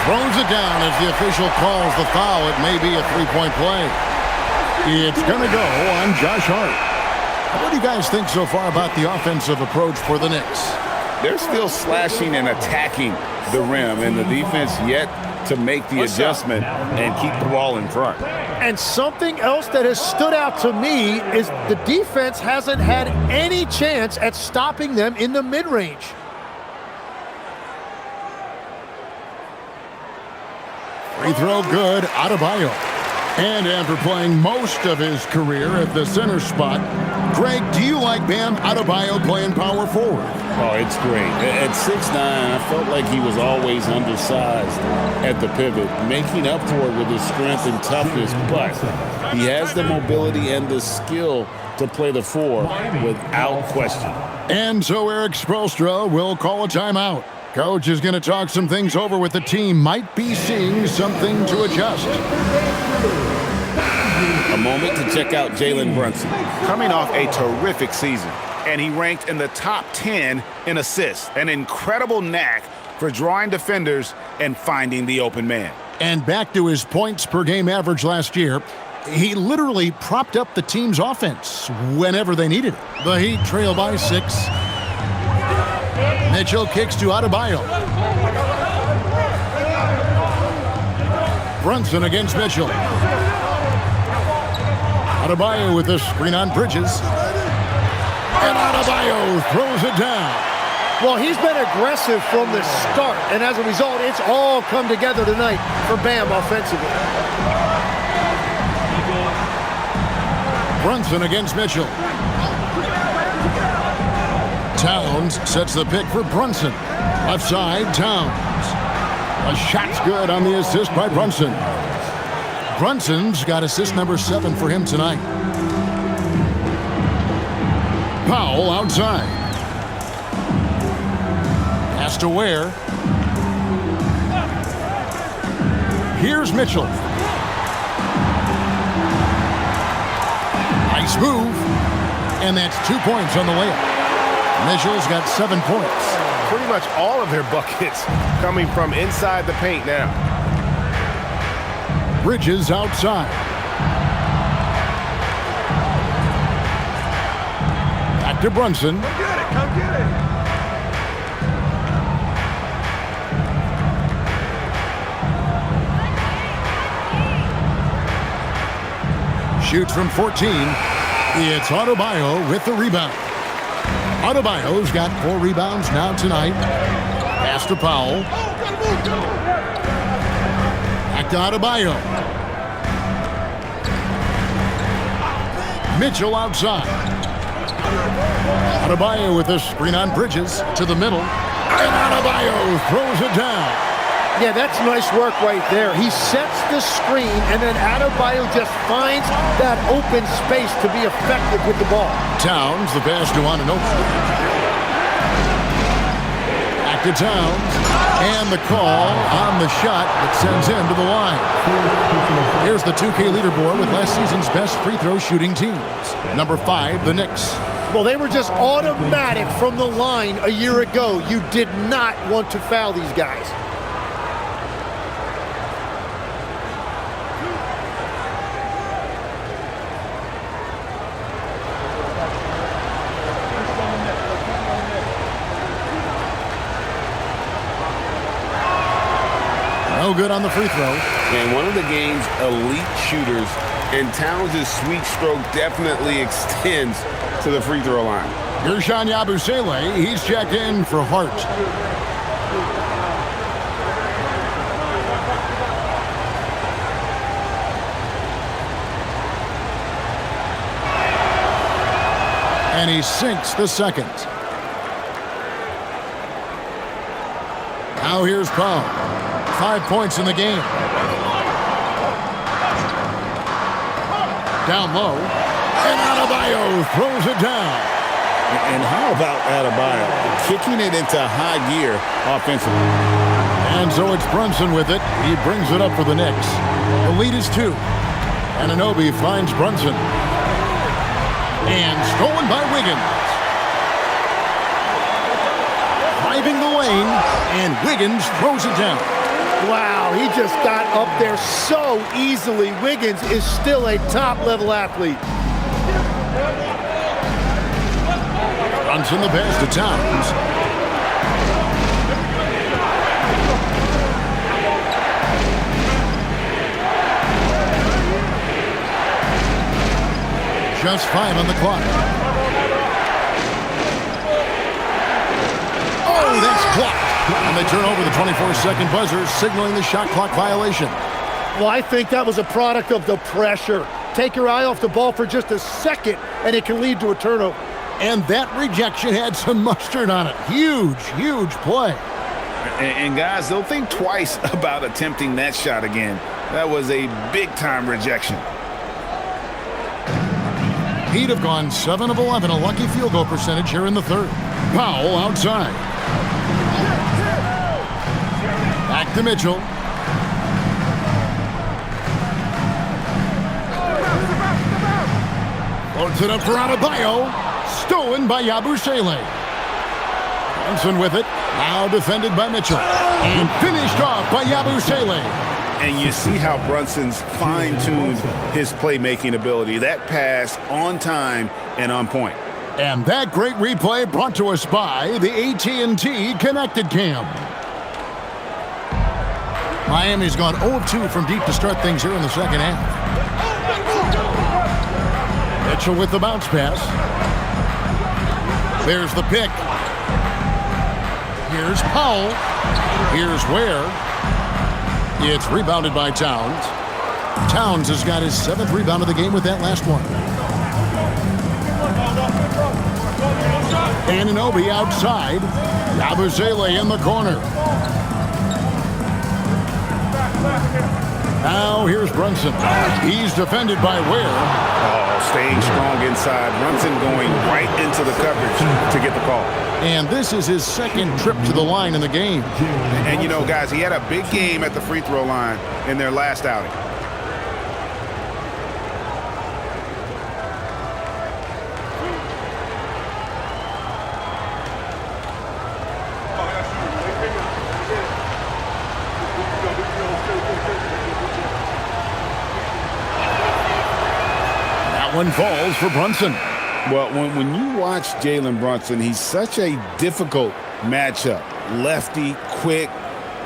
Throws it down as the official calls the foul. It may be a 3-point play. It's going to go on Josh Hart. What do you guys think so far about the offensive approach for the Knicks? They're still slashing and attacking the rim, and the defense yet to make the adjustment and keep the ball in front. And something else that has stood out to me is the defense hasn't had any chance at stopping them in the mid-range. Free throw good, Adebayo. And after playing most of his career at the center spot, Greg, do you like Bam Adebayo playing power forward? Oh, it's great. At 6'9", I felt like he was always undersized at the pivot, making up for it with his strength and toughness, but he has the mobility and the skill to play the 4 without question. And so Eric Spoelstra will call a timeout. Coach is going to talk some things over with the team. Might be seeing something to adjust. A moment to check out Jalen Brunson. Coming off a terrific season, and he ranked in the top 10 in assists. An incredible knack for drawing defenders and finding the open man. And back to his points per game average last year, he literally propped up the team's offense whenever they needed it. The Heat trail by 6. Mitchell kicks to Adebayo. Brunson against Mitchell. Adebayo with the screen on Bridges. And Adebayo throws it down. Well, he's been aggressive from the start, and as a result, it's all come together tonight for Bam offensively. Brunson against Mitchell. Towns sets the pick for Brunson. Left side, Towns. A shot's good on the assist by Brunson. Brunson's got assist number 7 for him tonight. Powell outside. Pass to Ware. Here's Mitchell. Nice move. And that's 2 points on the layup. Mitchell's got 7 points. Pretty much all of their buckets coming from inside the paint now. Bridges outside. Back to Brunson. Come get it, come get it. Shoots from 14. It's Adebayo with the rebound. Adebayo's got 4 rebounds now tonight. Pass to Powell. Back to Adebayo. Mitchell outside. Adebayo with the screen on Bridges to the middle. And Adebayo throws it down. Yeah, that's nice work right there. He sets the screen, and then Adebayo just finds that open space to be effective with the ball. Towns, the pass to Anunoby. Back to Towns. And the call on the shot that sends him to the line. Here's the 2K leaderboard with last season's best free throw shooting teams. Number 5, the Knicks. Well, they were just automatic from the line a year ago. You did not want to foul these guys. No good on the free throw. And one of the game's elite shooters, and Towns' sweet stroke definitely extends to the free throw line. Gershon Yabusele, he's checked in for Hart. And he sinks the second. Now here's Powell. 5 points in the game. Down low. And Adebayo throws it down. And how about Adebayo kicking it into high gear offensively? And so it's Brunson with it. He brings it up for the Knicks. The lead is 2. Anunoby finds Brunson. And stolen by Wiggins. Driving the lane, and Wiggins throws it down. Wow, he just got up there so easily. Wiggins is still a top-level athlete. Brunson the pass to Towns. Just 5 on the clock. Oh, that's blocked. And they turn over the 24-second buzzer, signaling the shot clock violation. Well, I think that was a product of the pressure. Take your eye off the ball for just a second, and it can lead to a turnover. And that rejection had some mustard on it. Huge, huge play. And guys, they'll think twice about attempting that shot again. That was a big-time rejection. Heat have gone 7 of 11, a lucky field goal percentage here in the third. Powell outside. Back to Mitchell. Floats it up for Adebayo. Stolen by Yabusele. Brunson with it. Now defended by Mitchell. And finished off by Yabusele. And you see how Brunson's fine-tuned his playmaking ability. That pass on time and on point. And that great replay brought to us by the AT&T Connected Cam. Miami's gone 0-2 from deep to start things here in the second half. Mitchell with the bounce pass. There's the pick. Here's Powell. Here's Ware. It's rebounded by Towns. Towns has got his 7th rebound of the game with that last one. Anunoby outside. Yabusele in the corner. Now here's Brunson. He's defended by Ware. Oh, staying strong inside. Brunson going right into the coverage to get the call. And this is his second trip to the line in the game. And, you know, guys, he had a big game at the free throw line in their last outing. One falls for Brunson. Well, when you watch Jalen Brunson, he's such a difficult matchup. Lefty, quick,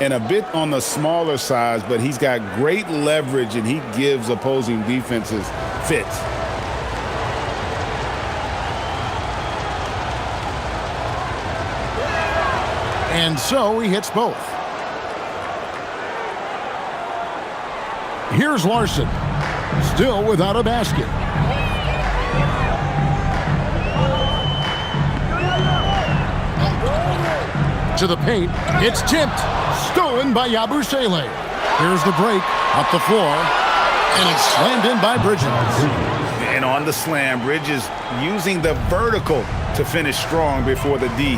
and a bit on the smaller size, but he's got great leverage, and he gives opposing defenses fits. And so he hits both. Here's Larson, still without a basket. To the paint, it's tipped, stolen by Yabusele. Here's the break, up the floor, and it's slammed in by Bridges. And on the slam, Bridges using the vertical to finish strong before the D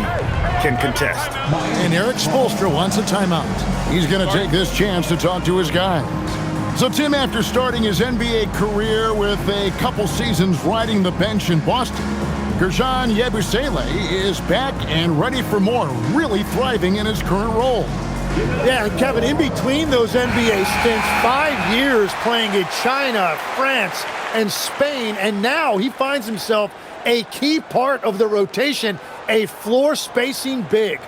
can contest. And Eric Spoelstra wants a timeout. He's going to take this chance to talk to his guys. So, Tim, after starting his NBA career with a couple seasons riding the bench in Boston, Guerschon Yabusele is back and ready for more, really thriving in his current role. Yeah, and Kevin, in between those NBA stints, 5 years playing in China, France, and Spain, and now he finds himself a key part of the rotation, a floor spacing big.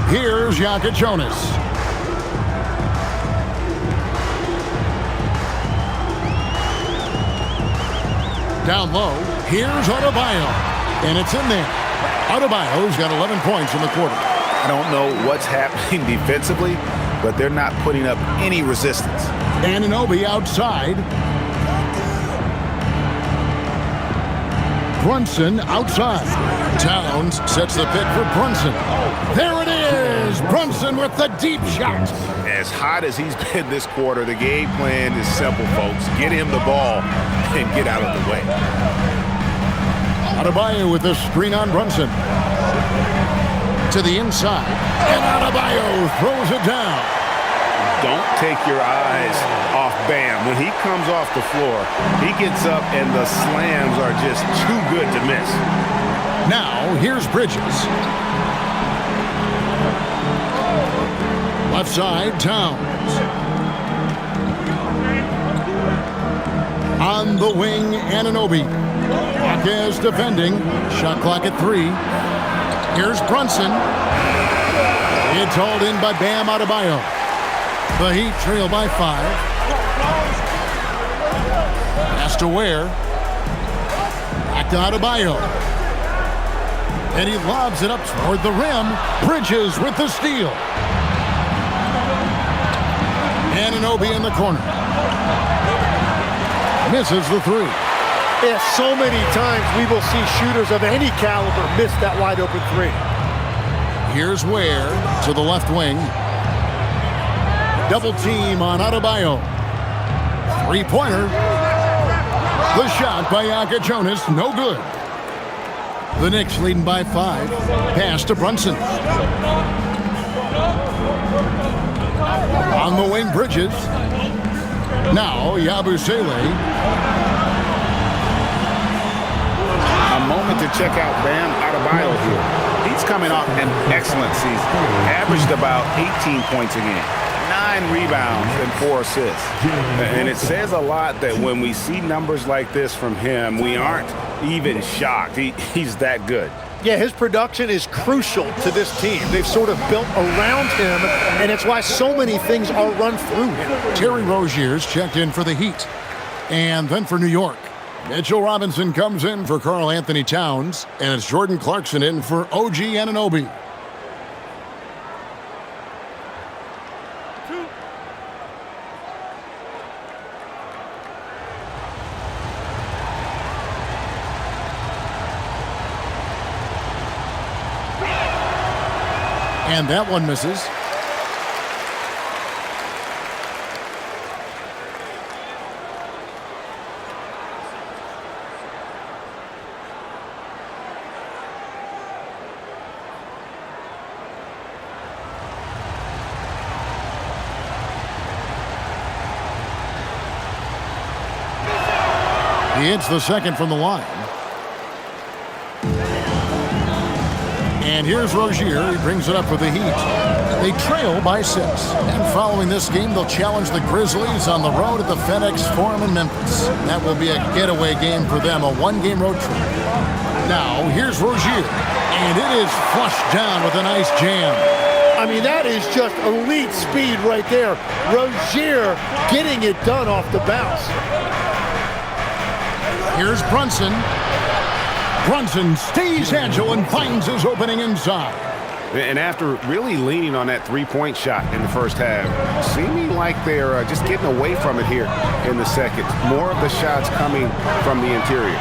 Here's Jonas. Down low, here's Adebayo. And it's in there. Adebayo's got 11 points in the quarter. I don't know what's happening defensively, but they're not putting up any resistance. Anunoby outside. Brunson outside. Towns sets the pick for Brunson. There it is! Brunson with the deep shot. As hot as he's been this quarter, the game plan is simple, folks. Get him the ball and get out of the way. Adebayo with the screen on Brunson. To the inside. And Adebayo throws it down. Don't take your eyes off Bam. When he comes off the floor, he gets up and the slams are just too good to miss. Now, here's Bridges. Left side, Towns. On the wing, Anunoby. Marquez defending. Shot clock at 3. Here's Brunson. It's hauled in by Bam Adebayo. The Heat trail by 5. Pass to Ware. Back to Adebayo. And he lobs it up toward the rim. Bridges with the steal. Anunoby in the corner. Misses the 3. Yeah, so many times we will see shooters of any caliber miss that wide open 3. Here's Ware to the left wing. Double team on Adebayo. 3-pointer. The shot by Jonas, no good. The Knicks leading by 5. Pass to Brunson. On the wing, Bridges. Now, Yabusele. A moment to check out Bam Adebayo here. He's coming off an excellent season. Averaged about 18 points a game. 9 rebounds and 4 assists. And it says a lot that when we see numbers like this from him, we aren't even shocked. He's that good. Yeah, his production is crucial to this team. They've sort of built around him, and it's why so many things are run through him. Terry Rozier's checked in for the Heat. And then for New York, Mitchell Robinson comes in for Karl Anthony Towns, and it's Jordan Clarkson in for OG Anunoby. And that one misses. He hits the second from the line. And here's Rozier. He brings it up for the Heat. They trail by 6. And following this game, they'll challenge the Grizzlies on the road at the FedEx Forum in Memphis. That will be a getaway game for them, a one-game road trip. Now, here's Rozier. And it is flushed down with a nice jam. I mean, that is just elite speed right there. Rozier getting it done off the bounce. Here's Brunson. Brunson stays agile and finds his opening inside. And after really leaning on that three-point shot in the first half, seeming like they're just getting away from it here in the second. More of the shots coming from the interior.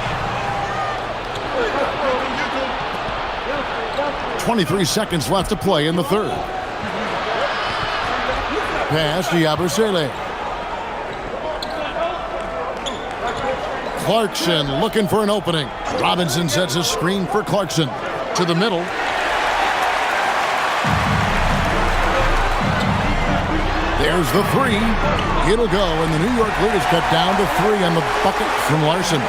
23 seconds left to play in the third. Pass to Yabusele. Clarkson looking for an opening. Robinson sets a screen for Clarkson. To the middle. There's the three. It'll go, and the New York lead is cut down to 3 on the bucket from Larson.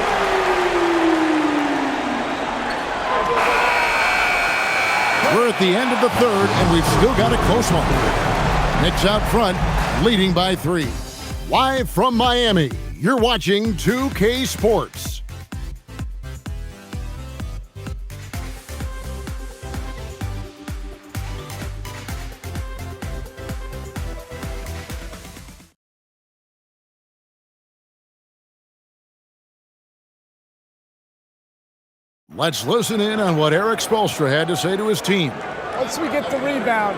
We're at the end of the third, and we've still got a close one. Knicks out front, leading by 3. Live from Miami. You're watching 2K Sports. Let's listen in on what Eric Spoelstra had to say to his team. Once we get the rebound,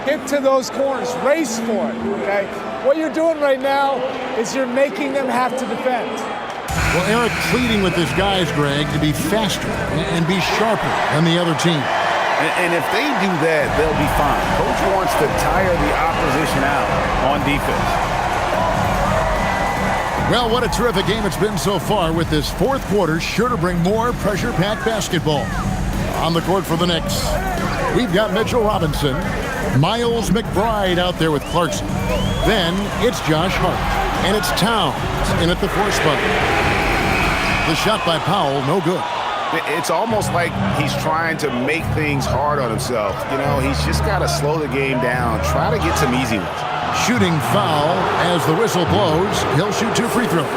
get to those corners, race for it, okay? What you're doing right now is you're making them have to defend. Well, Eric pleading with his guys, Greg, to be faster and be sharper than the other team. And if they do that, they'll be fine. Coach wants to tire the opposition out on defense. Well, what a terrific game it's been so far, with this fourth quarter sure to bring more pressure-packed basketball. On the court for the Knicks, we've got Mitchell Robinson, Miles McBride out there with Clarkson. Then it's Josh Hart, and it's Towns in at the 4 spot. The shot by Powell, no good. It's almost like he's trying to make things hard on himself. You know, he's just got to slow the game down, try to get some easy ones. Shooting foul as the whistle blows. He'll shoot 2 free throws.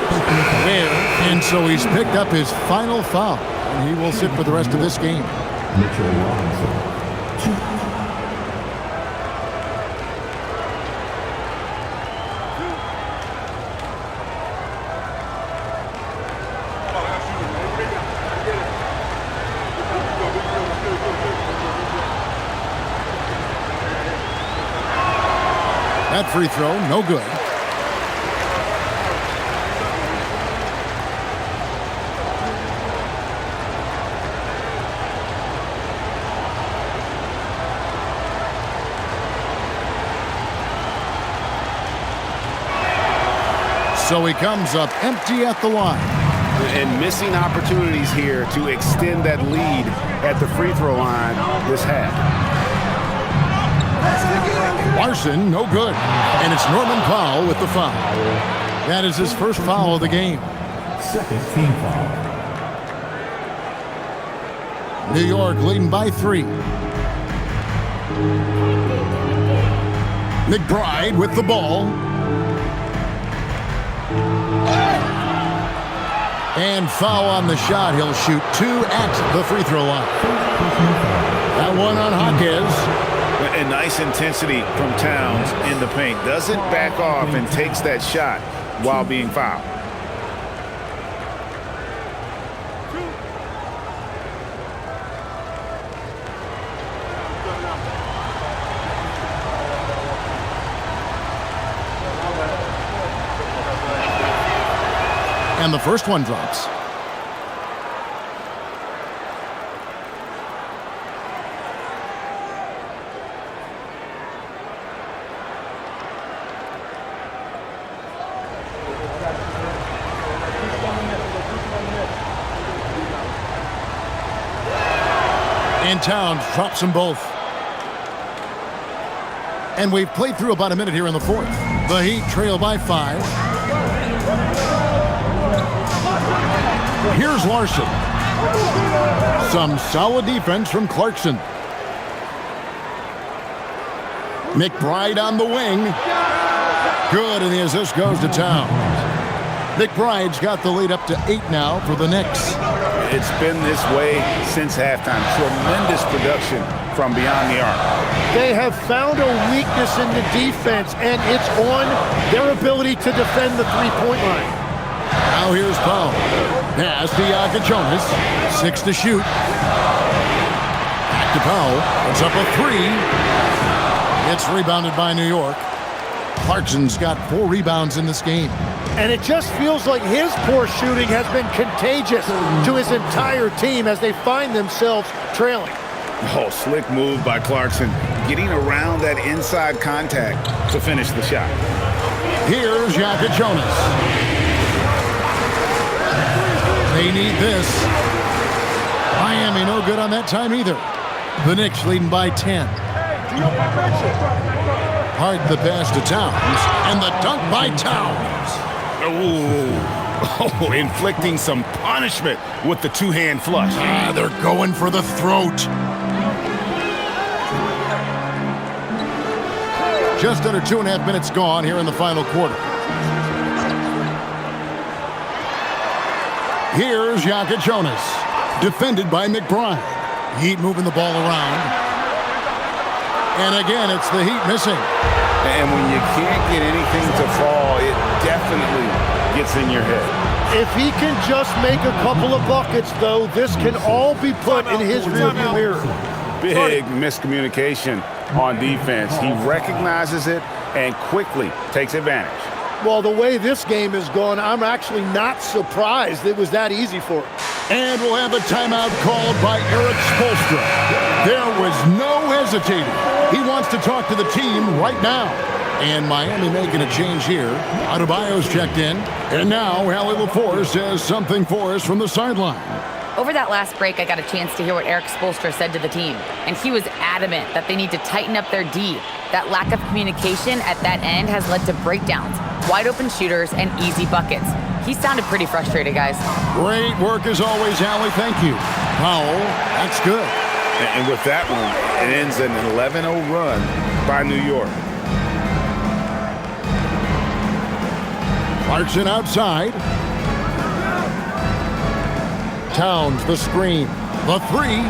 And so he's picked up his final foul, and he will sit for the rest of this game. Mitchell Robinson. That free throw, no good. So he comes up empty at the line. And missing opportunities here to extend that lead at the free throw line this half. Larson, no good. And it's Norman Powell with the foul. That is his first foul of the game. Second team foul. New York leading by 3. McBride with the ball. And foul on the shot. He'll shoot 2 at the free throw line. That one on Hawkins. A nice intensity from Towns in the paint. Doesn't back off and takes that shot while being fouled. And the first one drops. And Towns drops them both. And we've played through about a minute here in the fourth. The Heat trail by 5. Here's Larson. Some solid defense from Clarkson. McBride on the wing. Good, and the assist goes to Towns. McBride's got the lead up to 8 now for the Knicks. It's been this way since halftime. Tremendous production from beyond the arc. They have found a weakness in the defense, and it's on their ability to defend the three-point line. Now here's Powell. Pass to Jonas. 6 to shoot. Back to Powell. It's up a 3. It's rebounded by New York. Clarkson's got 4 rebounds in this game. And it just feels like his poor shooting has been contagious to his entire team as they find themselves trailing. Oh, slick move by Clarkson, getting around that inside contact to finish the shot. Here's Jonas. They need this. Miami no good on that time either. The Knicks leading by 10. Hard the pass to Towns, and the dunk by Towns. Oh, inflicting some punishment with the two-hand flush. They're going for the throat. Just under 2.5 minutes gone here in the final quarter. Here's Jonas, defended by McBride. Heat moving the ball around. And again, it's the Heat missing. And when you can't get anything to fall, it definitely gets in your head. If he can just make a couple of buckets, though, this can all be put in his rearview mirror. Big miscommunication on defense. He recognizes it and quickly takes advantage. Well, the way this game has gone, I'm actually not surprised it was that easy for him. And we'll have a timeout called by Eric Spoelstra. There was no hesitating. He wants to talk to the team right now. And Miami making a change here. Adebayo's checked in. And now Hallie LaForce has something for us from the sideline. Over that last break, I got a chance to hear what Eric Spoelstra said to the team. And he was adamant that they need to tighten up their D. That lack of communication at that end has led to breakdowns, wide open shooters, and easy buckets. He sounded pretty frustrated, guys. Great work as always, Hallie. Thank you. Powell, that's good. And with that one, it ends an 11-0 run by New York. Clarkson outside. Towns, the screen. The 3.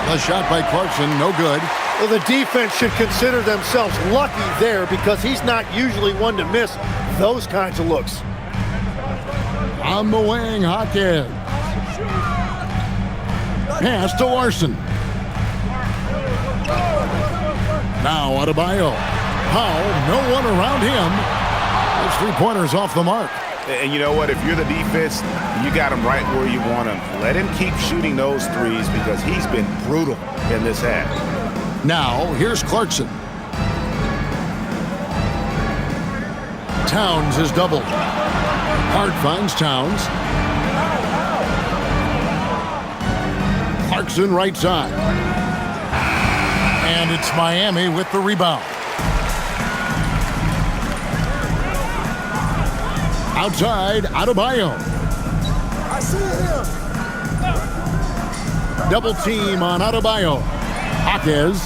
The shot by Clarkson, no good. Well, the defense should consider themselves lucky there because he's not usually one to miss those kinds of looks. On the wing, Hawkins. Pass to Larson. Now Adebayo. Powell, no one around him. Those 3-pointers off the mark. And you know what? If you're the defense, you got him right where you want him. Let him keep shooting those threes because he's been brutal in this half. Now, here's Clarkson. Towns is doubled. Hart finds Towns. Clarkson right side. And it's Miami with the rebound. Outside, Adebayo. I see him. Double team on Adebayo. Hawkins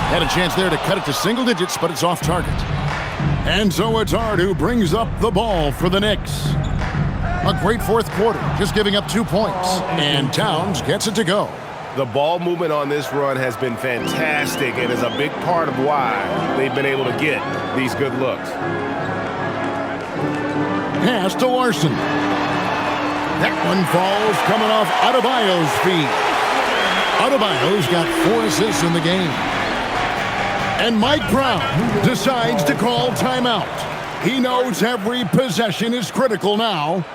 had a chance there to cut it to single digits, but it's off target. And so it's Hart who brings up the ball for the Knicks. A great fourth quarter, just giving up 2 points. And Towns gets it to go. The ball movement on this run has been fantastic and is a big part of why they've been able to get these good looks. Pass to Larson. That one falls coming off Adebayo's feet. Adebayo's got 4 assists in the game. And Mike Brown decides to call timeout. He knows every possession is critical now.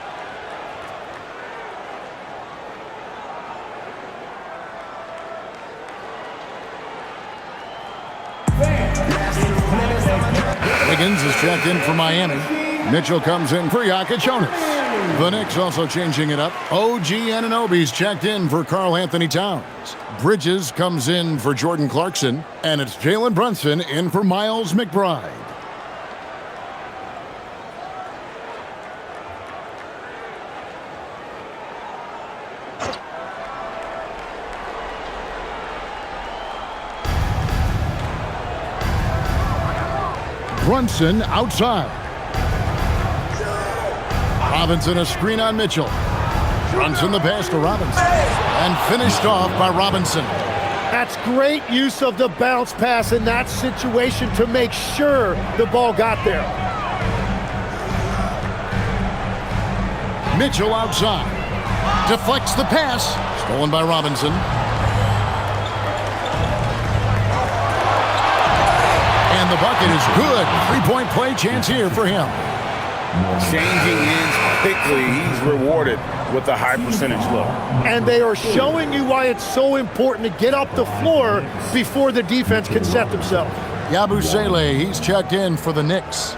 Wiggins is checked in for Miami. Mitchell comes in for Jonas. The Knicks also changing it up. OG Anunoby's checked in for Karl Anthony Towns. Bridges comes in for Jordan Clarkson. And it's Jalen Brunson in for Miles McBride. Brunson outside. Robinson a screen on Mitchell. Brunson the pass to Robinson. And finished off by Robinson. That's great use of the bounce pass in that situation to make sure the ball got there. Mitchell outside. Deflects the pass. Stolen by Robinson. And the bucket is good. Three-point play chance here for him. Changing ends quickly. He's rewarded with a high percentage look. And they are showing you why it's so important to get up the floor before the defense can set themselves. Yabusele, he's checked in for the Knicks.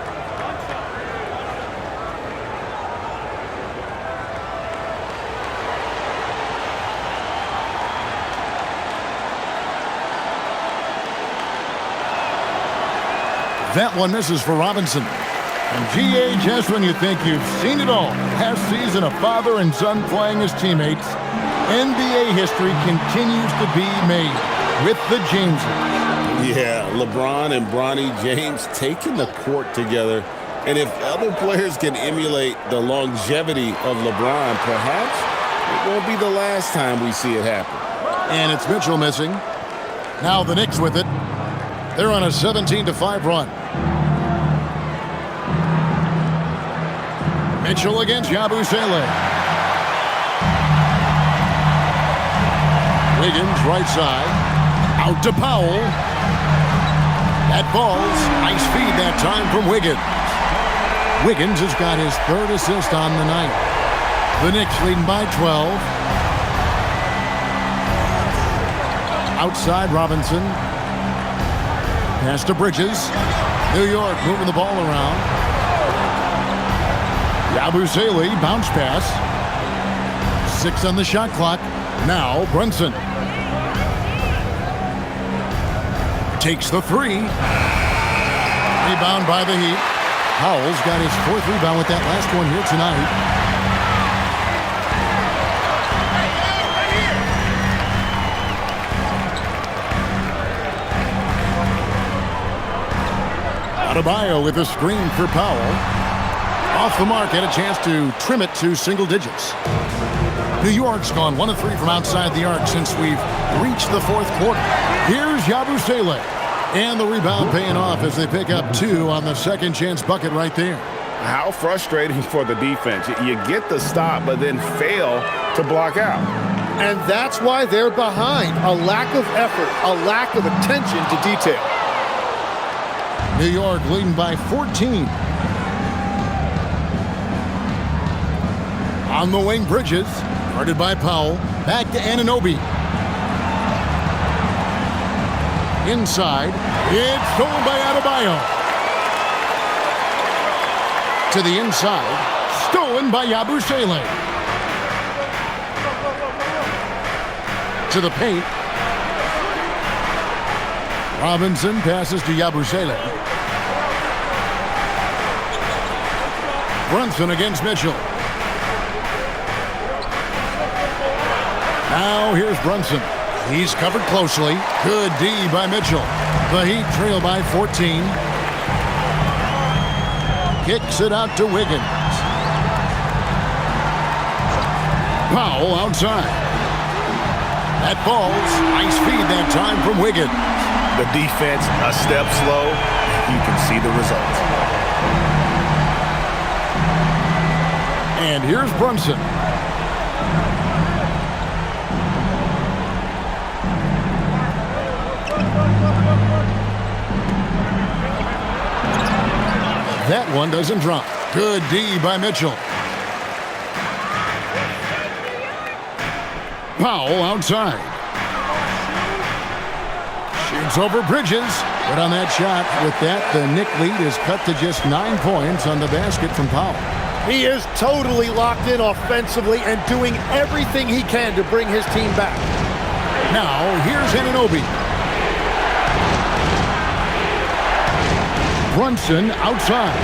That one misses for Robinson. And G.A., just when you think you've seen it all, last season a father and son playing as teammates, NBA history continues to be made with the Jameses. Yeah, LeBron and Bronny James taking the court together. And if other players can emulate the longevity of LeBron, perhaps it won't be the last time we see it happen. And it's Mitchell missing. Now the Knicks with it. They're on a 17-5 run. Mitchell against Yabusele. Wiggins right side. Out to Powell. That ball's nice feed that time from Wiggins. Wiggins has got his third assist on the night. The Knicks leading by 12. Outside Robinson. Pass to Bridges. New York moving the ball around. Yabusele, bounce pass. 6 on the shot clock. Now Brunson. Takes the 3. Rebound by the Heat. Powell's got his 4th rebound with that last one here tonight. Adebayo with a screen for Powell. Off the mark, had a chance to trim it to single digits. New York's gone 1 of 3 from outside the arc since we've reached the 4th quarter. Here's Yabusele. And the rebound paying off as they pick up 2 on the second chance bucket right there. How frustrating for the defense. You get the stop, but then fail to block out. And that's why they're behind. A lack of effort, a lack of attention to detail. New York leading by 14. On the wing, Bridges, guarded by Powell. Back to Anunoby. Inside, it's stolen by Adebayo. To the inside, stolen by Yabusele. To the paint. Robinson passes to Yabusele. Brunson against Mitchell. Now here's Brunson. He's covered closely. Good D by Mitchell. The Heat trail by 14. Kicks it out to Wiggins. Powell outside. That ball's nice feed that time from Wiggins. The defense a step slow. You can see the results. And here's Brunson. That one doesn't drop. Good D by Mitchell. Powell outside. Shoots over Bridges. But on that shot, with that, the Knick lead is cut to just 9 points on the basket from Powell. He is totally locked in offensively and doing everything he can to bring his team back. Now, here's Anunoby. Brunson outside.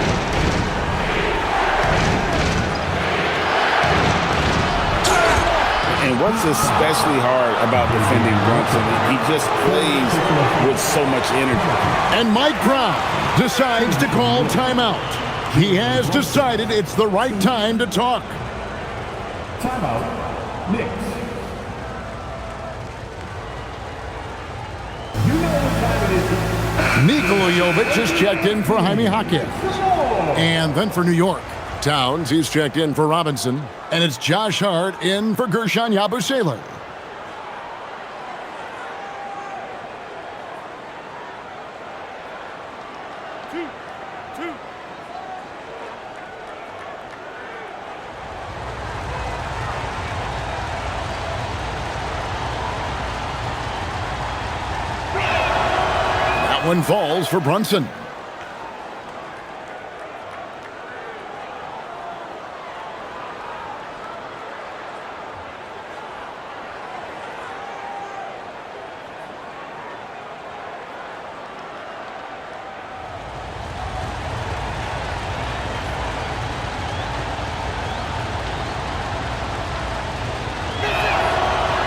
And what's especially hard about defending Brunson, he just plays with so much energy. And Mike Brown decides to call timeout. He has decided it's the right time to talk. Timeout, Knicks. Nikola Jovic is checked in for Jaime Jaquez. And then for New York, Towns, he's checked in for Robinson. And it's Josh Hart in for Gershon Yabusele. That one falls for Brunson.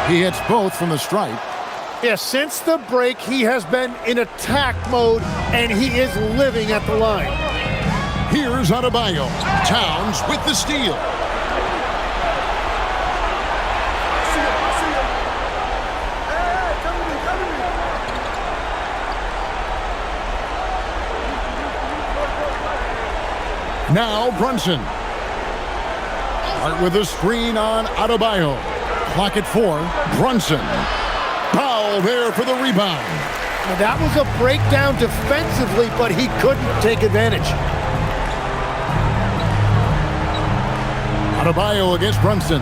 He hits both from the stripe. Yeah, since the break, he has been in attack mode, and he is living at the line. Here's Adebayo. Towns with the steal. Now Brunson. Hart with a screen on Adebayo. Clock at 4. Brunson. Powell there for the rebound. Now that was a breakdown defensively, but he couldn't take advantage. Adebayo against Brunson.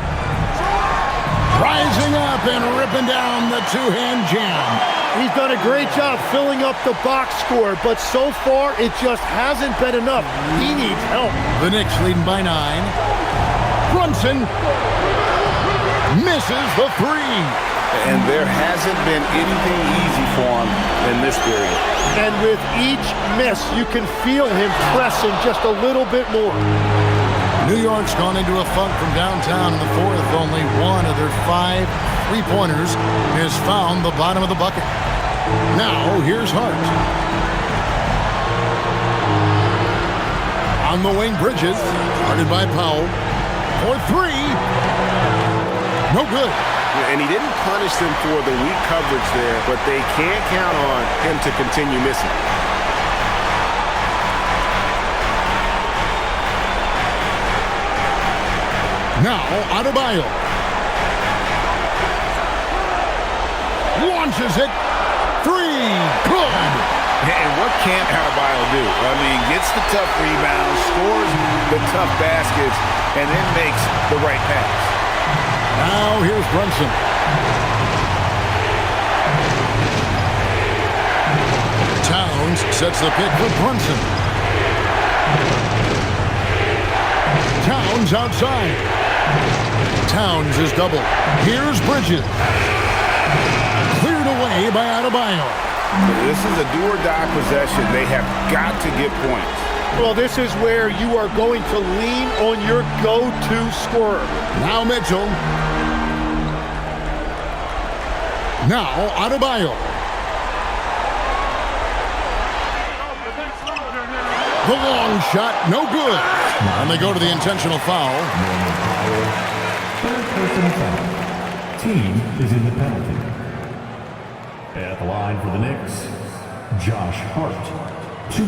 Rising up and ripping down the two-hand jam. He's done a great job filling up the box score, but so far it just hasn't been enough. He needs help. The Knicks leading by 9. Brunson misses the 3. And there hasn't been anything easy for him in this period. And with each miss, you can feel him pressing just a little bit more. New York's gone into a funk from downtown in the 4th. Only one of their 5 3-pointers has found the bottom of the bucket. Now, here's Hart. On the wing, Bridges, guarded by Powell. For 3. No good. And he didn't punish them for the weak coverage there, but they can't count on him to continue missing. Now, Adebayo. Launches it. 3. Good. And what can't Adebayo do? I mean, gets the tough rebounds, scores the tough baskets, and then makes the right pass. Now here's Brunson. Towns sets the pick for Brunson. Towns outside. Towns is double. Here's Bridges. Cleared away by Adebayo. This is a do-or-die possession. They have got to get points. Well, this is where you are going to lean on your go-to scorer. Now Mitchell. Now Adebayo. The long shot, no good. And they go to the intentional foul. Third personal foul. Team is in the penalty. At the line for the Knicks, Josh Hart. 2.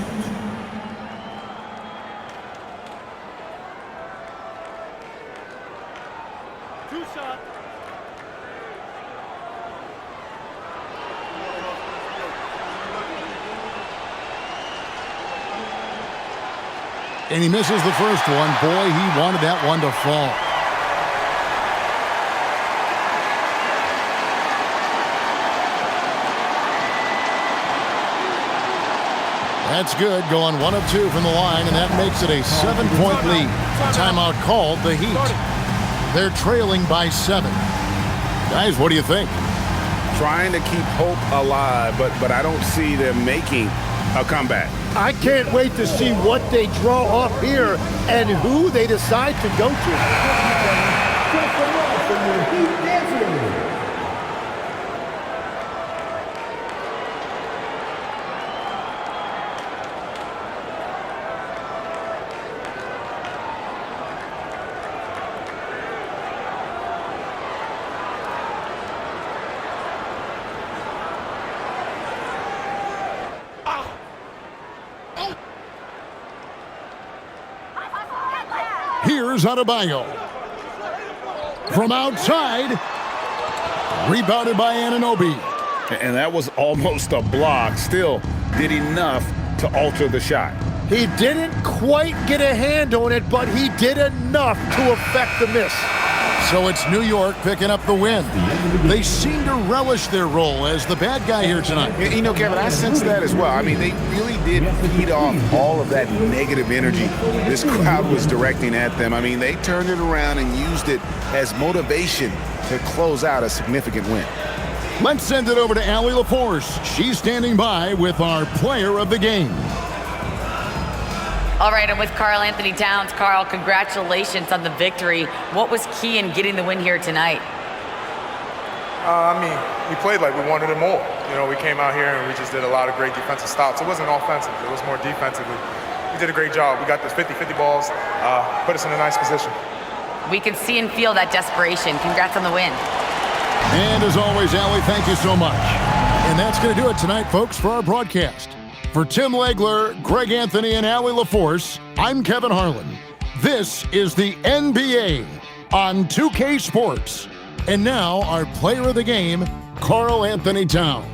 And he misses the first one. Boy, he wanted that one to fall. That's good, going 1 of 2 from the line, and that makes it a 7-point lead. Timeout called, the Heat. They're trailing by 7. Guys, what do you think? Trying to keep hope alive, but I don't see them making a comeback. I can't wait to see what they draw up here and who they decide to go to. Here's Adebayo. From outside. Rebounded by Anunoby. And that was almost a block. Still did enough to alter the shot. He didn't quite get a hand on it, but he did enough to affect the miss. So it's New York picking up the win. They seem to relish their role as the bad guy here tonight. You know, Kevin, I sense that as well. I mean, they really did feed off all of that negative energy this crowd was directing at them. I mean, they turned it around and used it as motivation to close out a significant win. Let's send it over to Allie LaForce. She's standing by with our player of the game. All right, I'm with Karl Anthony Towns. Karl, congratulations on the victory. What was key in getting the win here tonight? I mean, we played like we wanted it more. You know, we came out here and we just did a lot of great defensive stops. It wasn't offensive. It was more defensive. We did a great job. We got those 50-50 balls, put us in a nice position. We can see and feel that desperation. Congrats on the win. And as always, Allie, thank you so much. And that's going to do it tonight, folks, for our broadcast. For Tim Legler, Greg Anthony, and Allie LaForce, I'm Kevin Harlan. This is the NBA on 2K Sports. And now, our player of the game, Karl Anthony Towns.